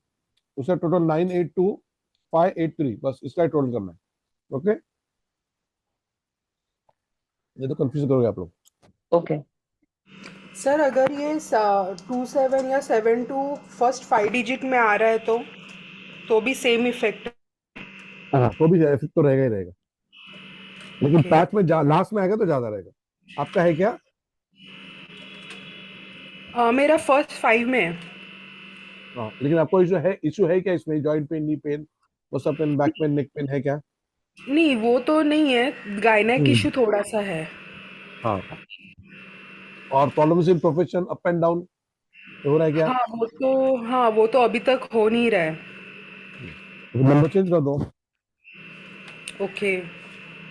उसे total 982583 बस इसका total करना है। ओके, ये तो कंफ्यूज करोगे आप लोग। ओके सर अगर ये 27 या 72 फर्स्ट 5 डिजिट में आ रहा है तो भी सेम इफेक्ट? हाँ, तो भी इफेक्ट तो रहेगा ही रहेगा, लेकिन ओके। पैच में लास्ट में आएगा तो ज्यादा रहेगा। आपका है क्या? मेरा फर्स्ट 5 में है। हाँ, लेकिन आपको इशू है क्या इसमें? Joint pain, knee pain, muscle pain, back pain, neck pain है क्या? नहीं वो तो नहीं है, गायनेक इशू थोड़ा सा है। हाँ, और problems in profession, up and down हो रहा है क्या? हाँ वो तो अभी तक हो नहीं रहा है। नंबर चेंज कर दो। ओके।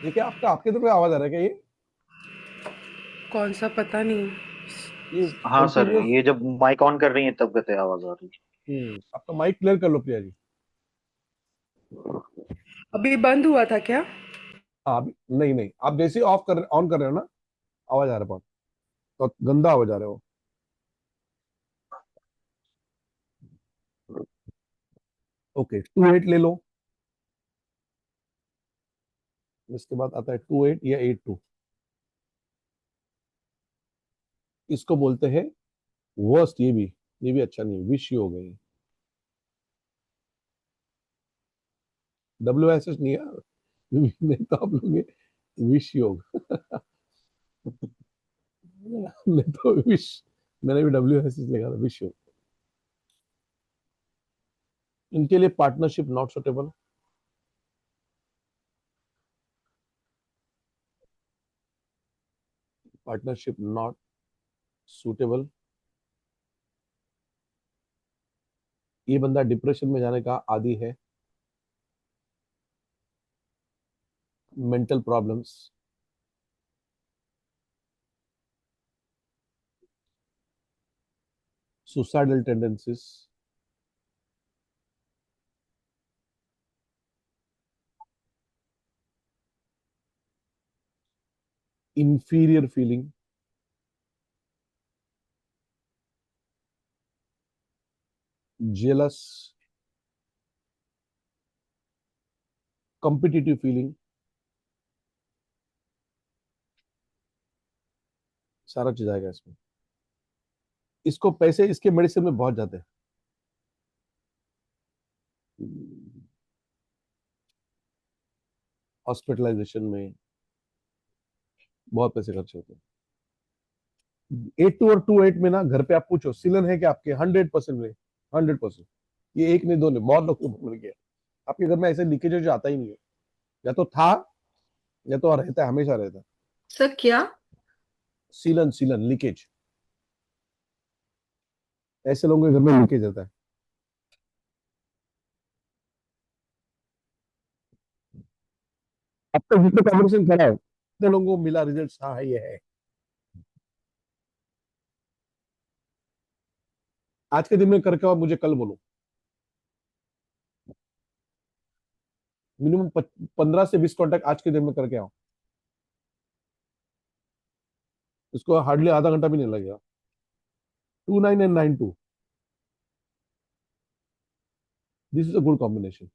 ये क्या आपके तरफ आवाज आ रहा है क्या? ये कौन सा पता नहीं। हाँ सर, कंटिन्यूअस। ये जब माइक ऑन कर रही है तब कहते आवाज आ रही आपका माइक क्लियर कर लो प्रिया जी। अभी बंद हुआ था क्या? हाँ, अभी नहीं नहीं, आप जैसे ऑन कर रहे हो ना, आवाज आ रहा है बहुत, तो गंदा आवाज आ रहा है वो। ओके, 28 ले लो। इसके बाद आता है 28 या 82। इसको बोलते हैं वर्स्ट। ये भी अच्छा नहीं, विश यू हो गई। WSS नहीं है, नहीं तो आप लोग विश योग। नहीं तो विश, मैंने भी WSS लिखा था, विश योग। इनके लिए partnership not suitable. Partnership not suitable. ये बंदा डिप्रेशन में जाने का आदी है। Mental problems, suicidal tendencies, inferior feeling, jealous, competitive feeling, सारा चीज आएगा इसमें। इसको पैसे इसके मेडिसिन में बहुत जाते हैं। हॉस्पिटलाइजेशन में बहुत पैसे खर्च होते हैं। 82 और 28 में ना, घर पे आप पूछो सीलन है क्या आपके, 100% में 100%। ये एक नहीं दो नहीं, बहुत लोग को मिल गया। आपके घर में ऐसे लीकेज जो आता ही नहीं है, या तो था या तो रहता है, हमेशा रहता है। सर क्या? सीलन सीलन लीकेज, ऐसे लोगों के घर में लीकेज रहता है। अब तक जितने कॉम्बिनेशन करा है उतने लोगों को मिला रिजल्ट, हाँ ये है। आज के दिन में करके आओ, मुझे कल बोलो। मिनिमम 15 से 20 कॉन्टैक्ट आज के दिन में करके आओ। इसको हार्डली आधा घंटा भी नहीं लगेगा। 29 and 92, this is a good combination.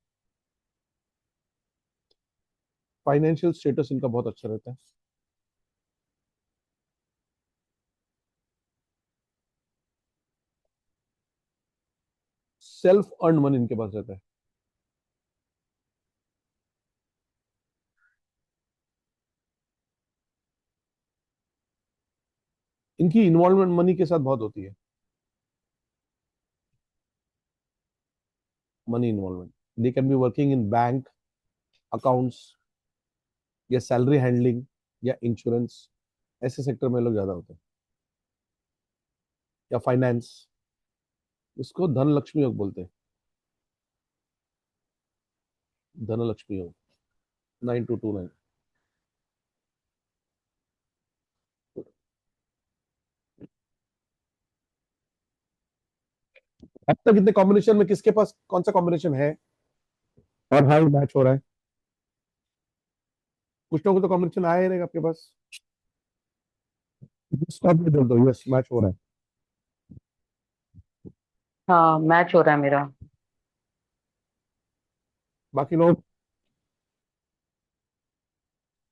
Financial status इनका बहुत अच्छा रहता है। सेल्फ अर्न मनी इनके पास रहता है। इनकी इन्वॉल्वमेंट मनी के साथ बहुत होती है। Money involvement, they can be working in bank accounts या सैलरी हैंडलिंग या इंश्योरेंस, ऐसे सेक्टर में लोग ज्यादा होते हैं, या फाइनेंस। इसको धन लक्ष्मी योग बोलते हैं। धन लक्ष्मी योग 9229। अब तक इतने कॉम्बिनेशन में किसके पास कौन सा कॉम्बिनेशन है और हाई मैच हो रहा है? कुछ लोगों को तो कॉम्बिनेशन आया ही रहेगा आपके पास। स्टॉप भी बोल दो, यस मैच हो रहा है। हाँ मैच हो रहा है मेरा। बाकी लोग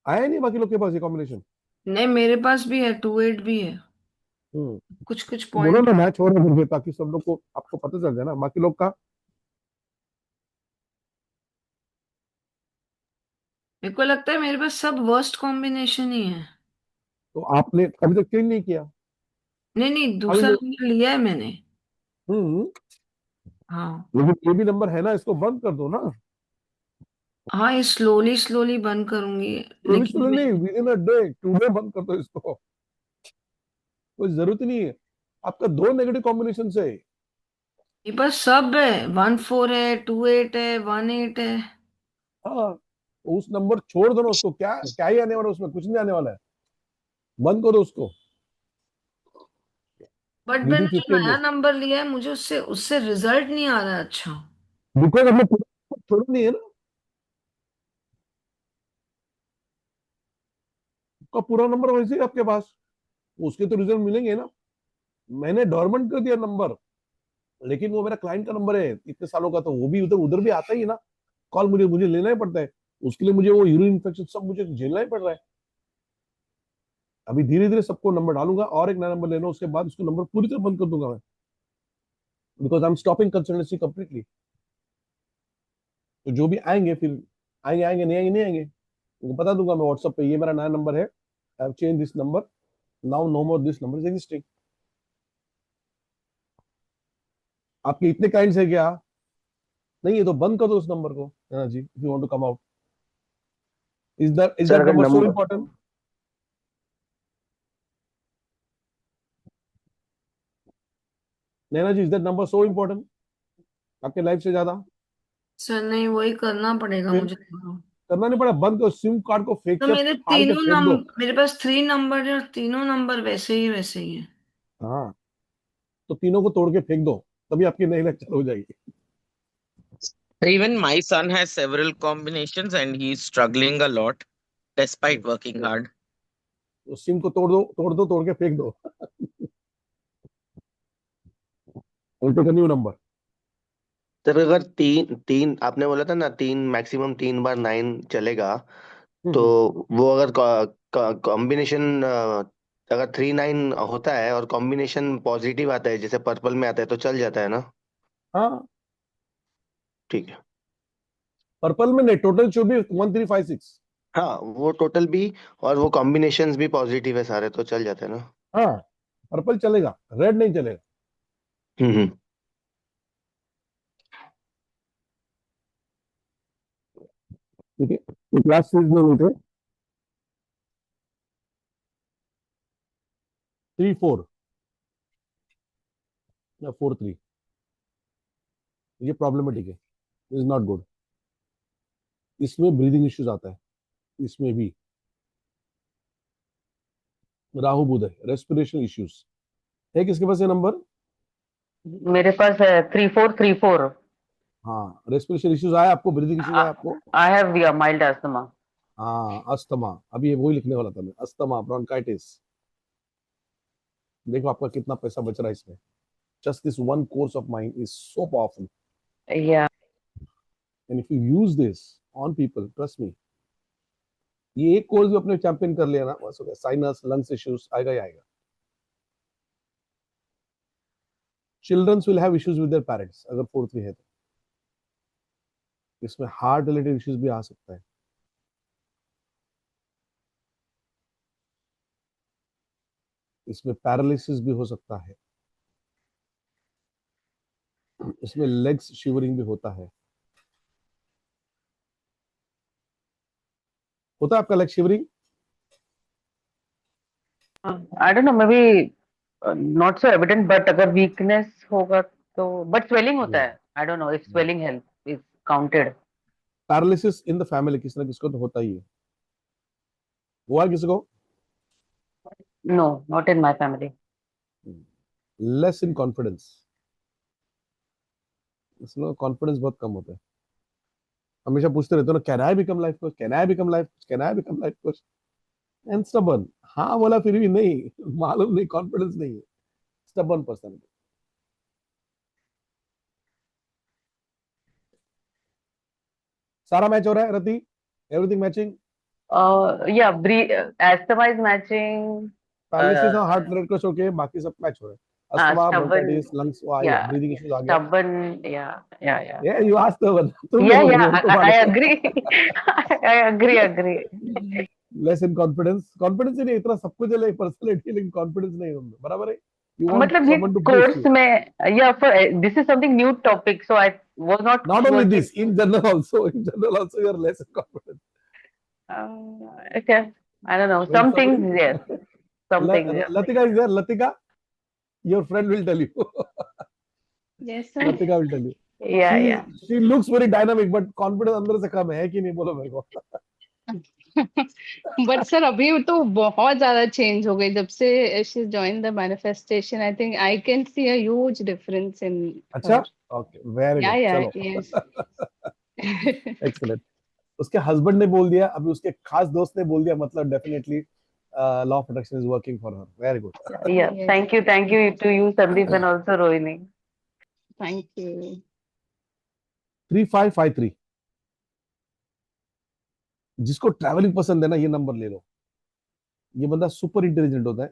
आया नहीं, बाकी लोग के पास ये कॉम्बिनेशन। नहीं, मेरे पास भी है, 28 भी है, कुछ कुछ बोलो पॉइंट। ना मैच हो रहा है फिर, ताकि सब लोग को आपको पता चल जाए ना बाकी लोग का। मेरे को लगता है मेरे पास सब वर्स्ट कॉम्बिनेशन ही है। तो आपने अभी तक चेंज नहीं किया। नहीं नहीं, अभी दूसरा नंबर लिया है मैंने। हम्म हाँ लेकिन ये भी नंबर है ना, इसको बंद कर दो ना। हाँ, ये स्लोली स्लोली बंद करूंगी। लेकिन नहीं, with in a day today बंद कर दो इसको। कोई जरूरत ही नहीं है। आपका दो नेगेटिव कॉम्बिनेशन से। मेरे पास सब है, 14 है, 28 है, 18 है। हाँ, उस नंबर छोड़ दो ना उसको, क्या क्या ही आने वाला है उसमें, कुछ नहीं आने वाला है। बंद करो उसको। बट विद इन मैंने जो 15 नया डेज। नंबर लिया है, मुझे उससे उससे रिजल्ट नहीं आ रहा है अच्छा। बिकॉज हमने पूरा छोड़ा नहीं है ना। आपका पूरा नंबर वैसे ही आपके पास, उसके तो रिजल्ट मिलेंगे ना। मैंने डॉर्मेंट कर दिया नंबर, लेकिन वो मेरा क्लाइंट का नंबर है इतने सालों का, तो वो भी उधर उधर भी आता ही है ना। कॉल मुझे मुझे लेना ही पड़ता है। उसके लिए मुझे वो यूरिन इन्फेक्शन सब मुझे झेलना ही पड़ रहा है। अभी धीरे धीरे सबको नंबर डालूंगा और एक नया नंबर लेना, उसके बाद उसको नंबर पूरी तरह बंद कर दूंगा मैं। Because I am stopping consultancy completely. तो जो भी आएंगे फिर आएंगे, आएंगे नहीं आएंगे नहीं आएंगे, उनको बता दूंगा मैं व्हाट्सएप पे, ये मेरा नया नंबर है, I have change this number, now no more this number is existing. आपके इतने क्लाइंट्स है क्या? नहीं है तो बंद कर दो उस नंबर को। हाँ जी, if you want to come out. Is sir that अगर number so number important? Naina ji, is that number so important आपके लाइफ से ज्यादा? सर नहीं, वही करना पड़ेगा फिर मुझे तो। करना नहीं पड़ा, बंद करो सिम कार्ड को, फेंक तो के मेरे फाड़ के तीनों फेंक दो। मेरे पास 3 नंबर है और तीनों नंबर वैसे ही है। हाँ, तो तीनों को तोड़ के फेंक दो, तभी आपकी नई लाइफ चालू हो जाएगी। Even my son has several combinations and he's struggling a lot despite working hard. तो सिम को तोड़ के फेंक दो। और टेक न्यू नंबर। सर अगर तीन तीन आपने बोला था ना, तीन मैक्सिमम 3 बार 9 चलेगा, तो वो अगर कॉम्बिनेशन अगर 3 9 होता है और कॉम्बिनेशन पॉजिटिव आता है जैसे पर्पल में आता है तो चल जाता है ना? हाँ, ठीक है। पर्पल में नहीं, टोटल शुड बी 1356। हाँ वो टोटल भी और वो कॉम्बिनेशंस भी पॉजिटिव है सारे, तो चल जाता है ना? हाँ, पर्पल चलेगा, रेड नहीं चलेगा। हम्म। ठीक है, तो क्लास सीरीज में उठे 3 4 या 4 3, ये प्रॉब्लमेटिक है, इज नॉट गुड। इसमें ब्रीदिंग इश्यूज आता है, इसमें भी राहु बुध है, रेस्पिरेशन इश्यूज है। किसके पास ये नंबर? मेरे पास है 3434। हाँ, रेस्पिरेशन इश्यूज आया आपको, ब्रीदिंग इश्यूज आया आपको? I have mild asthma. हाँ, अस्थमा, अभी ये वही लिखने वाला था मैं, अस्थमा, ब्रोंकाइटिस। देखो आपका कितना पैसा बच रहा है इसमें। Just this one course of mind is so powerful, yeah and if you use this on people, trust me, ये एक कोर्स भी अपने चैंपियन कर लिया ना, बस हो गया। साइनस, लंग्स इश्यूज आएगा ही आएगा। Childrens will have issues with their parents अगर 4-3 है तो। इसमें हार्ट रिलेटेड इश्यूज भी आ सकता है। इसमें पैरालिसिस भी हो सकता है। इसमें लेग्स शिवरिंग भी होता है। होता है आपका leg shivering? I don't know, may be not so evident, but अगर वीकनेस होगा तो, बट स्वेलिंग होता है। I don't know if swelling help is counted. Paralysis in the family किसी ना किसी को तो होता ही है। हुआ है किसी को? No, not in my family. Less in confidence, इसमें कॉन्फिडेंस बहुत कम होता है। हमेशा पूछते रहते हो ना, can I become life coach, can I become life coach, can I become life coach, and stubborn. हाँ बोला फिर भी नहीं, मालूम नहीं, कॉन्फिडेंस नहीं है, स्टबर्न पर्सनालिटी। सारा मैच हो रहा है Rati? Everything matching? Yeah asthma is matching. Paralysis और हार्ट रेट कोच ओके, बाकी सब मैच हो रहा है। अस्थमा, stubborn, ब्रोंकाइटिस, लंग्स आ गया, ब्रीदिंग इश्यूज आ गया। stubborn, yeah. ये यू आस्क स्टबर्न, तुम Yeah, बोलोगे, yeah, हमको I मालूम agree. I agree. है। लेस इन कॉन्फिडेंस, कॉन्फिडेंस ही नहीं, इतना सब कुछ है, लेकिन पर्सनालिटी, लेकिन कॉन्फिडेंस नहीं होगा, बराबर है। यू वांट मतलब ये someone to boost course you. में, या for this is something new topic, so I was not Not only working. this, in general also, you are less confident. Okay, I don't know, Very some sorry. things, yes, some things, yes. Latika is there. Latika, your friend will tell you. Yes, sir. Latika will tell you. Yeah. She looks very dynamic, but confidence अंदर से कम है कि नहीं, बोलो मेरे को। But sir अभी तो बहुत ज्यादा चेंज हो गई जब से she join the manifestation. I think I can see a huge difference in अच्छा, ओके, वेरी गुड, या चलो। यस। एक्सीलेंट। उसके हस्बैंड ने बोल दिया, अभी उसके खास दोस्त ने बोल दिया, मतलब definitely law of attraction is working for her. Very good. Yeah, thank you to you, Sandeep, and also Rohini. Thank you. 3553, जिसको ट्रैवलिंग पसंद है ना, ये नंबर ले लो। ये बंदा सुपर इंटेलिजेंट होता है।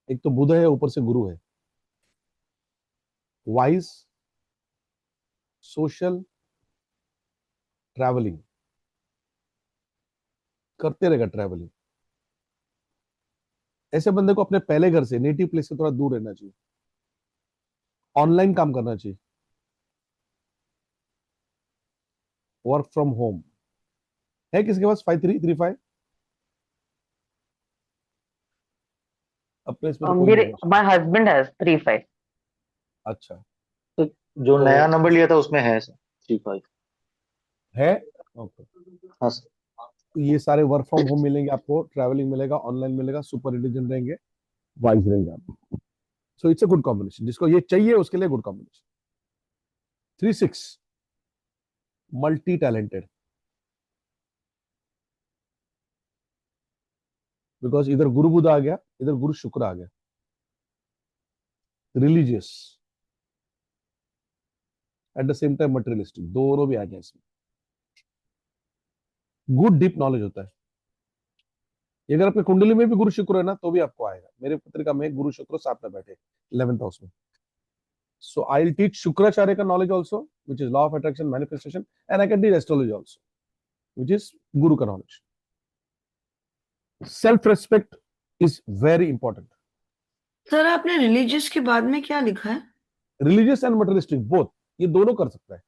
एक तो बुध है, ऊपर से गुरु है। वाइज, सोशल, ट्रैवलिंग करते रहेगा, ट्रैवलिंग। ऐसे बंदे को अपने पहले घर से, नेटिव प्लेस से थोड़ा दूर रहना चाहिए। ऑनलाइन काम करना चाहिए, वर्क फ्रॉम होम। है किसके पास 5335? अपने इसमें तो कोई नहीं है। My husband has 35. अच्छा, तो जो नया नंबर लिया था उसमें है सर 35 है, ओके। हाँ सर। ये सारे वर्क फ्रॉम होम मिलेंगे आपको, ट्रैवलिंग मिलेगा, ऑनलाइन मिलेगा, सुपर इंटेलिजेंट रहेंगे, वाइज रहेंगे आप। So it's a good combination, जिसको ये चाहिए उसके लिए good combination. 36, multi talented, because इधर गुरु बुध आ गया, इधर गुरु शुक्र आ गया। Religious at the same time materialistic, दोनों भी आ गया इसमें। गुड डीप नॉलेज होता है। ये अगर आपके कुंडली में भी गुरु शुक्र है ना, तो भी आपको आएगा। मेरे पत्रिका में गुरु शुक्र साथ में बैठे 11th हाउस में। सो आई विल टीच शुक्राचार्य का knowledge also, which is law of attraction, manifestation, and I can teach astrology also, which is गुरु का knowledge. Self respect is very important. Sir आपने रिलीजियस के बाद में क्या लिखा है? रिलीजियस एंड मटेरियलिस्टिक बोथ, ये दोनों कर सकता है।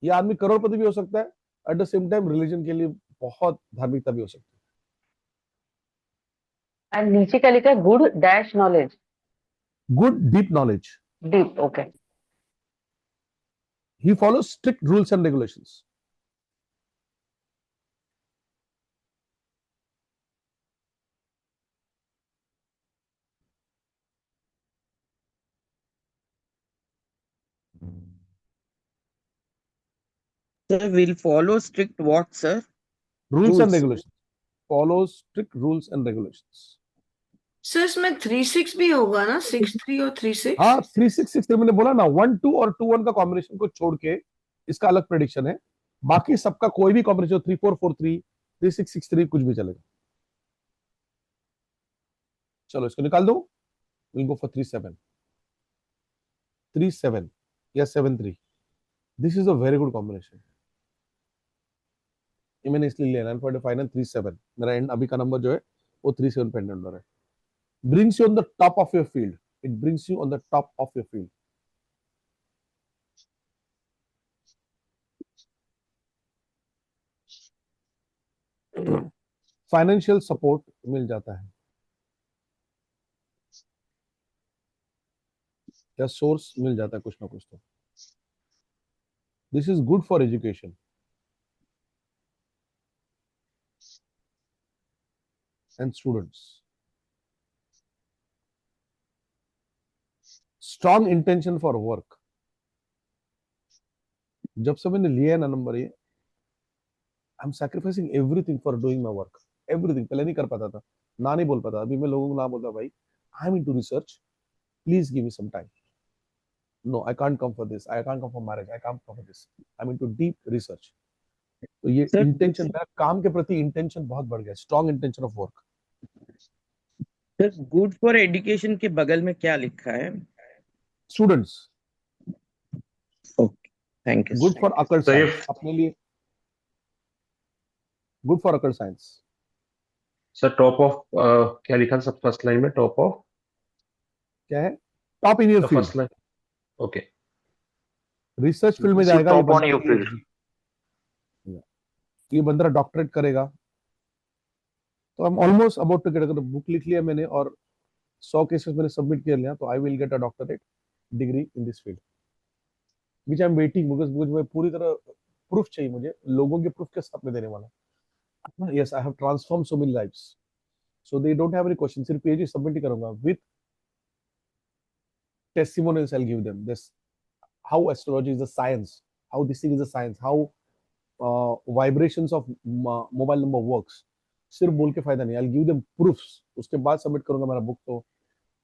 ये आदमी करोड़पति भी हो सकता है, at the same time religion के लिए बहुत धार्मिकता भी हो सकती है। And नीचे का लिखा है good dash knowledge. Good deep knowledge. Deep, okay. He follows strict rules and regulations. Sir, we'll follow strict what, sir? Rules and Rules. Regulation, follow strict rules and regulations. Sir इसमें 3-6 भी होगा ना, 6-3 और 3-6? हाँ 3-6-6-3 मैंने बोला ना, 1-2 और 2-1 का कॉम्बिनेशन को छोड़ के इसका अलग प्रेडिक्शन है। बाकी सबका कोई भी कॉम्बिनेशन 3-4-4-3, 3-6-6-3 कुछ भी चलेगा। चलो इसको निकाल दो, विल गो फॉर 3-7, 3-7 या 7-3। This is a very good combination. ये मैंने इसलिए लिया 9.5 3-7। मेरा एंड अभी का नंबर जो है वो 3-7 पे नंबर है। Brings you on the top of your field, it brings you on the top of your field. Financial support मिल जाता है या सोर्स मिल जाता है कुछ ना कुछ तो। This is good for education and students. Strong intention for work. जब से मैंने लिया है ना नंबर ये, I am sacrificing everything for doing my work, everything. पहले नहीं कर पाता था, ना नहीं बोल पाता। अभी मैं लोगों को ना बोलता, भाई I am into research, please give me some time. No I can't come for this, I can't come for marriage, I can't come for this, I am into deep research. तो ये Sir, इंटेंशन, मेरा काम के प्रति intention बहुत बढ़ गया, strong intention of work. sir, good for education के बगल में क्या लिखा है? Students. Okay, thank you, good sir. For occult तो ये साइंस, अपने लिए good for occult science. Sir top of क्या लिखा था सब फर्स्ट लाइन में? टॉप ऑफ क्या है? Top in your the field, first line. Okay, research field में So जाएगा ये top on बंदा your field. PhD। ये बंदा डॉक्टरेट करेगा तो I am almost about to get. अगर बुक लिख लिया मैंने और 100 केसेस मैंने सबमिट कर लिया तो I will get a doctorate degree in this field, which I am waiting. Because मैं पूरी तरह प्रूफ चाहिए मुझे, लोगों के प्रूफ के साथ में देने वाला। Yes I have transform so many lives, so they don't have any question. सिर्फ पीएचडी सबमिट ही करूंगा with testimonials. I will give them this, how astrology is a science, how this thing is a science, how vibrations of mobile number works. सिर्फ बोल के फायदा नहीं, I will give them proofs, उसके बाद submit करूंगा मेरा बुक। तो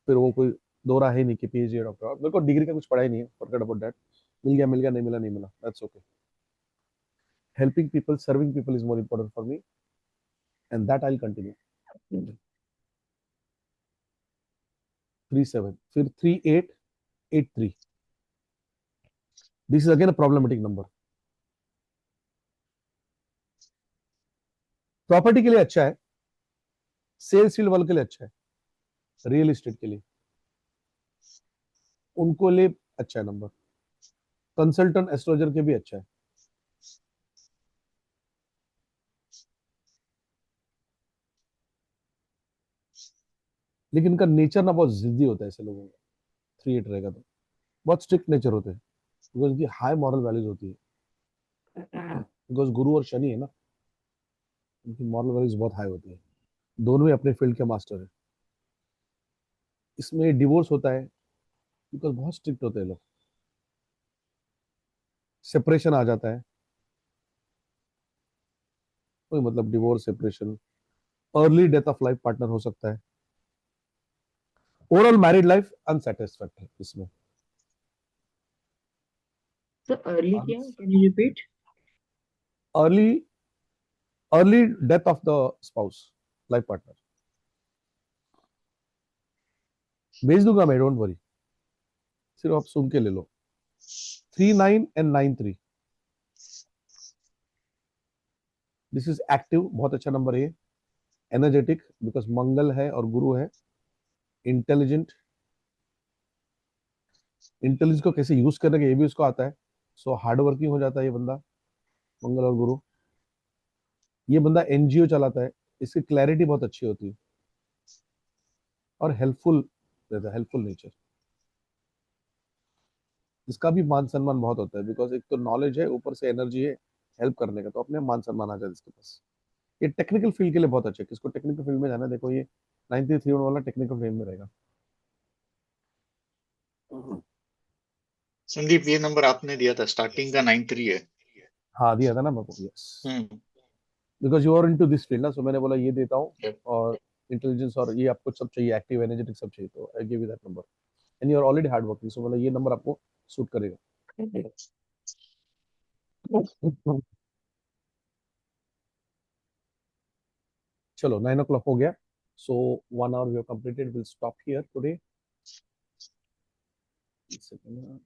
फिर वो कोई दो राह है नहीं कि पीएचडी डॉक्टर। मेरे को डिग्री का कुछ पढ़ा ही नहीं है, फॉरगेट अबाउट दैट। मिल गया, नहीं मिला नहीं मिला, that's okay. Helping people, serving people is more important for me, and that I will continue. 3-7, फिर 3-8-8-3। This is again a problematic number. Property के लिए अच्छा है, सेल्स फील्ड वालों के लिए अच्छा है, रियल एस्टेट के लिए उनको लिए अच्छा है नंबर। कंसल्टेंट एस्ट्रोलॉजर के भी अच्छा है। लेकिन इनका नेचर ना बहुत जिद्दी होता है ऐसे लोगों का। 3-8 रहेगा तो बहुत स्ट्रिक्ट नेचर होते हैं, बिकॉज इनकी हाई मॉरल वैल्यूज होती है। बिकॉज गुरु और शनि है ना, इनकी मॉरल वैल्यूज बहुत हाई होती है। दोनों ही अपने फील्ड के मास्टर है। इसमें डिवोर्स होता है बिकॉज बहुत स्ट्रिक्ट होते हैं लोग। सेपरेशन आ जाता है, कोई मतलब divorce, separation, early death of life partner हो सकता है। ओवरऑल मैरिड लाइफ अनसेटिस्फैक्टरी इसमें। So early क्या? Can you repeat? Early early death of the spouse, life partner. भेज दूंगा मैं, डोंट वरी, सिर्फ आप सुन के ले लो। 3-9 एंड 9-3, दिस इज एक्टिव, बहुत अच्छा नंबर है। एनर्जेटिक बिकॉज मंगल है और गुरु है। इंटेलिजेंट, इंटेलिजेंस को कैसे यूज करने का ये भी उसको आता है। सो हार्ड वर्किंग हो जाता है ये बंदा, मंगल और गुरु। ये बंदा एनजीओ चलाता है, इसकी क्लैरिटी बहुत अच्छी होती है और हेल्पफुल रहता है, हेल्पफुल नेचर। इसका भी मान सम्मान बहुत होता है, बिकॉज एक तो नॉलेज है, ऊपर से एनर्जी है हेल्प करने का, तो अपने मान सम्मान आ जाता है इसके पास। ये टेक्निकल फील्ड के लिए बहुत अच्छा है। किसको टेक्निकल फील्ड में जाना है, देखो ये 93 वाला टेक्निकल फील्ड में रहेगा। संदीप, ये नंबर आपने दिया था, स्टार्टिंग का 9-3 है। हाँ दिया था ना मैं, yes, hmm because you are into this field ना, सो मैंने बोला ये देता हूँ, Yep. और इंटेलिजेंस और ये आपको सब चाहिए, एक्टिव एनर्जेटिक सब चाहिए, तो I give you that number, and you are already hard working, so मतलब ये नंबर आपको सूट करेगा। चलो 9 o'clock हो गया, so 1 hour we have completed, we'll stop here today. Second,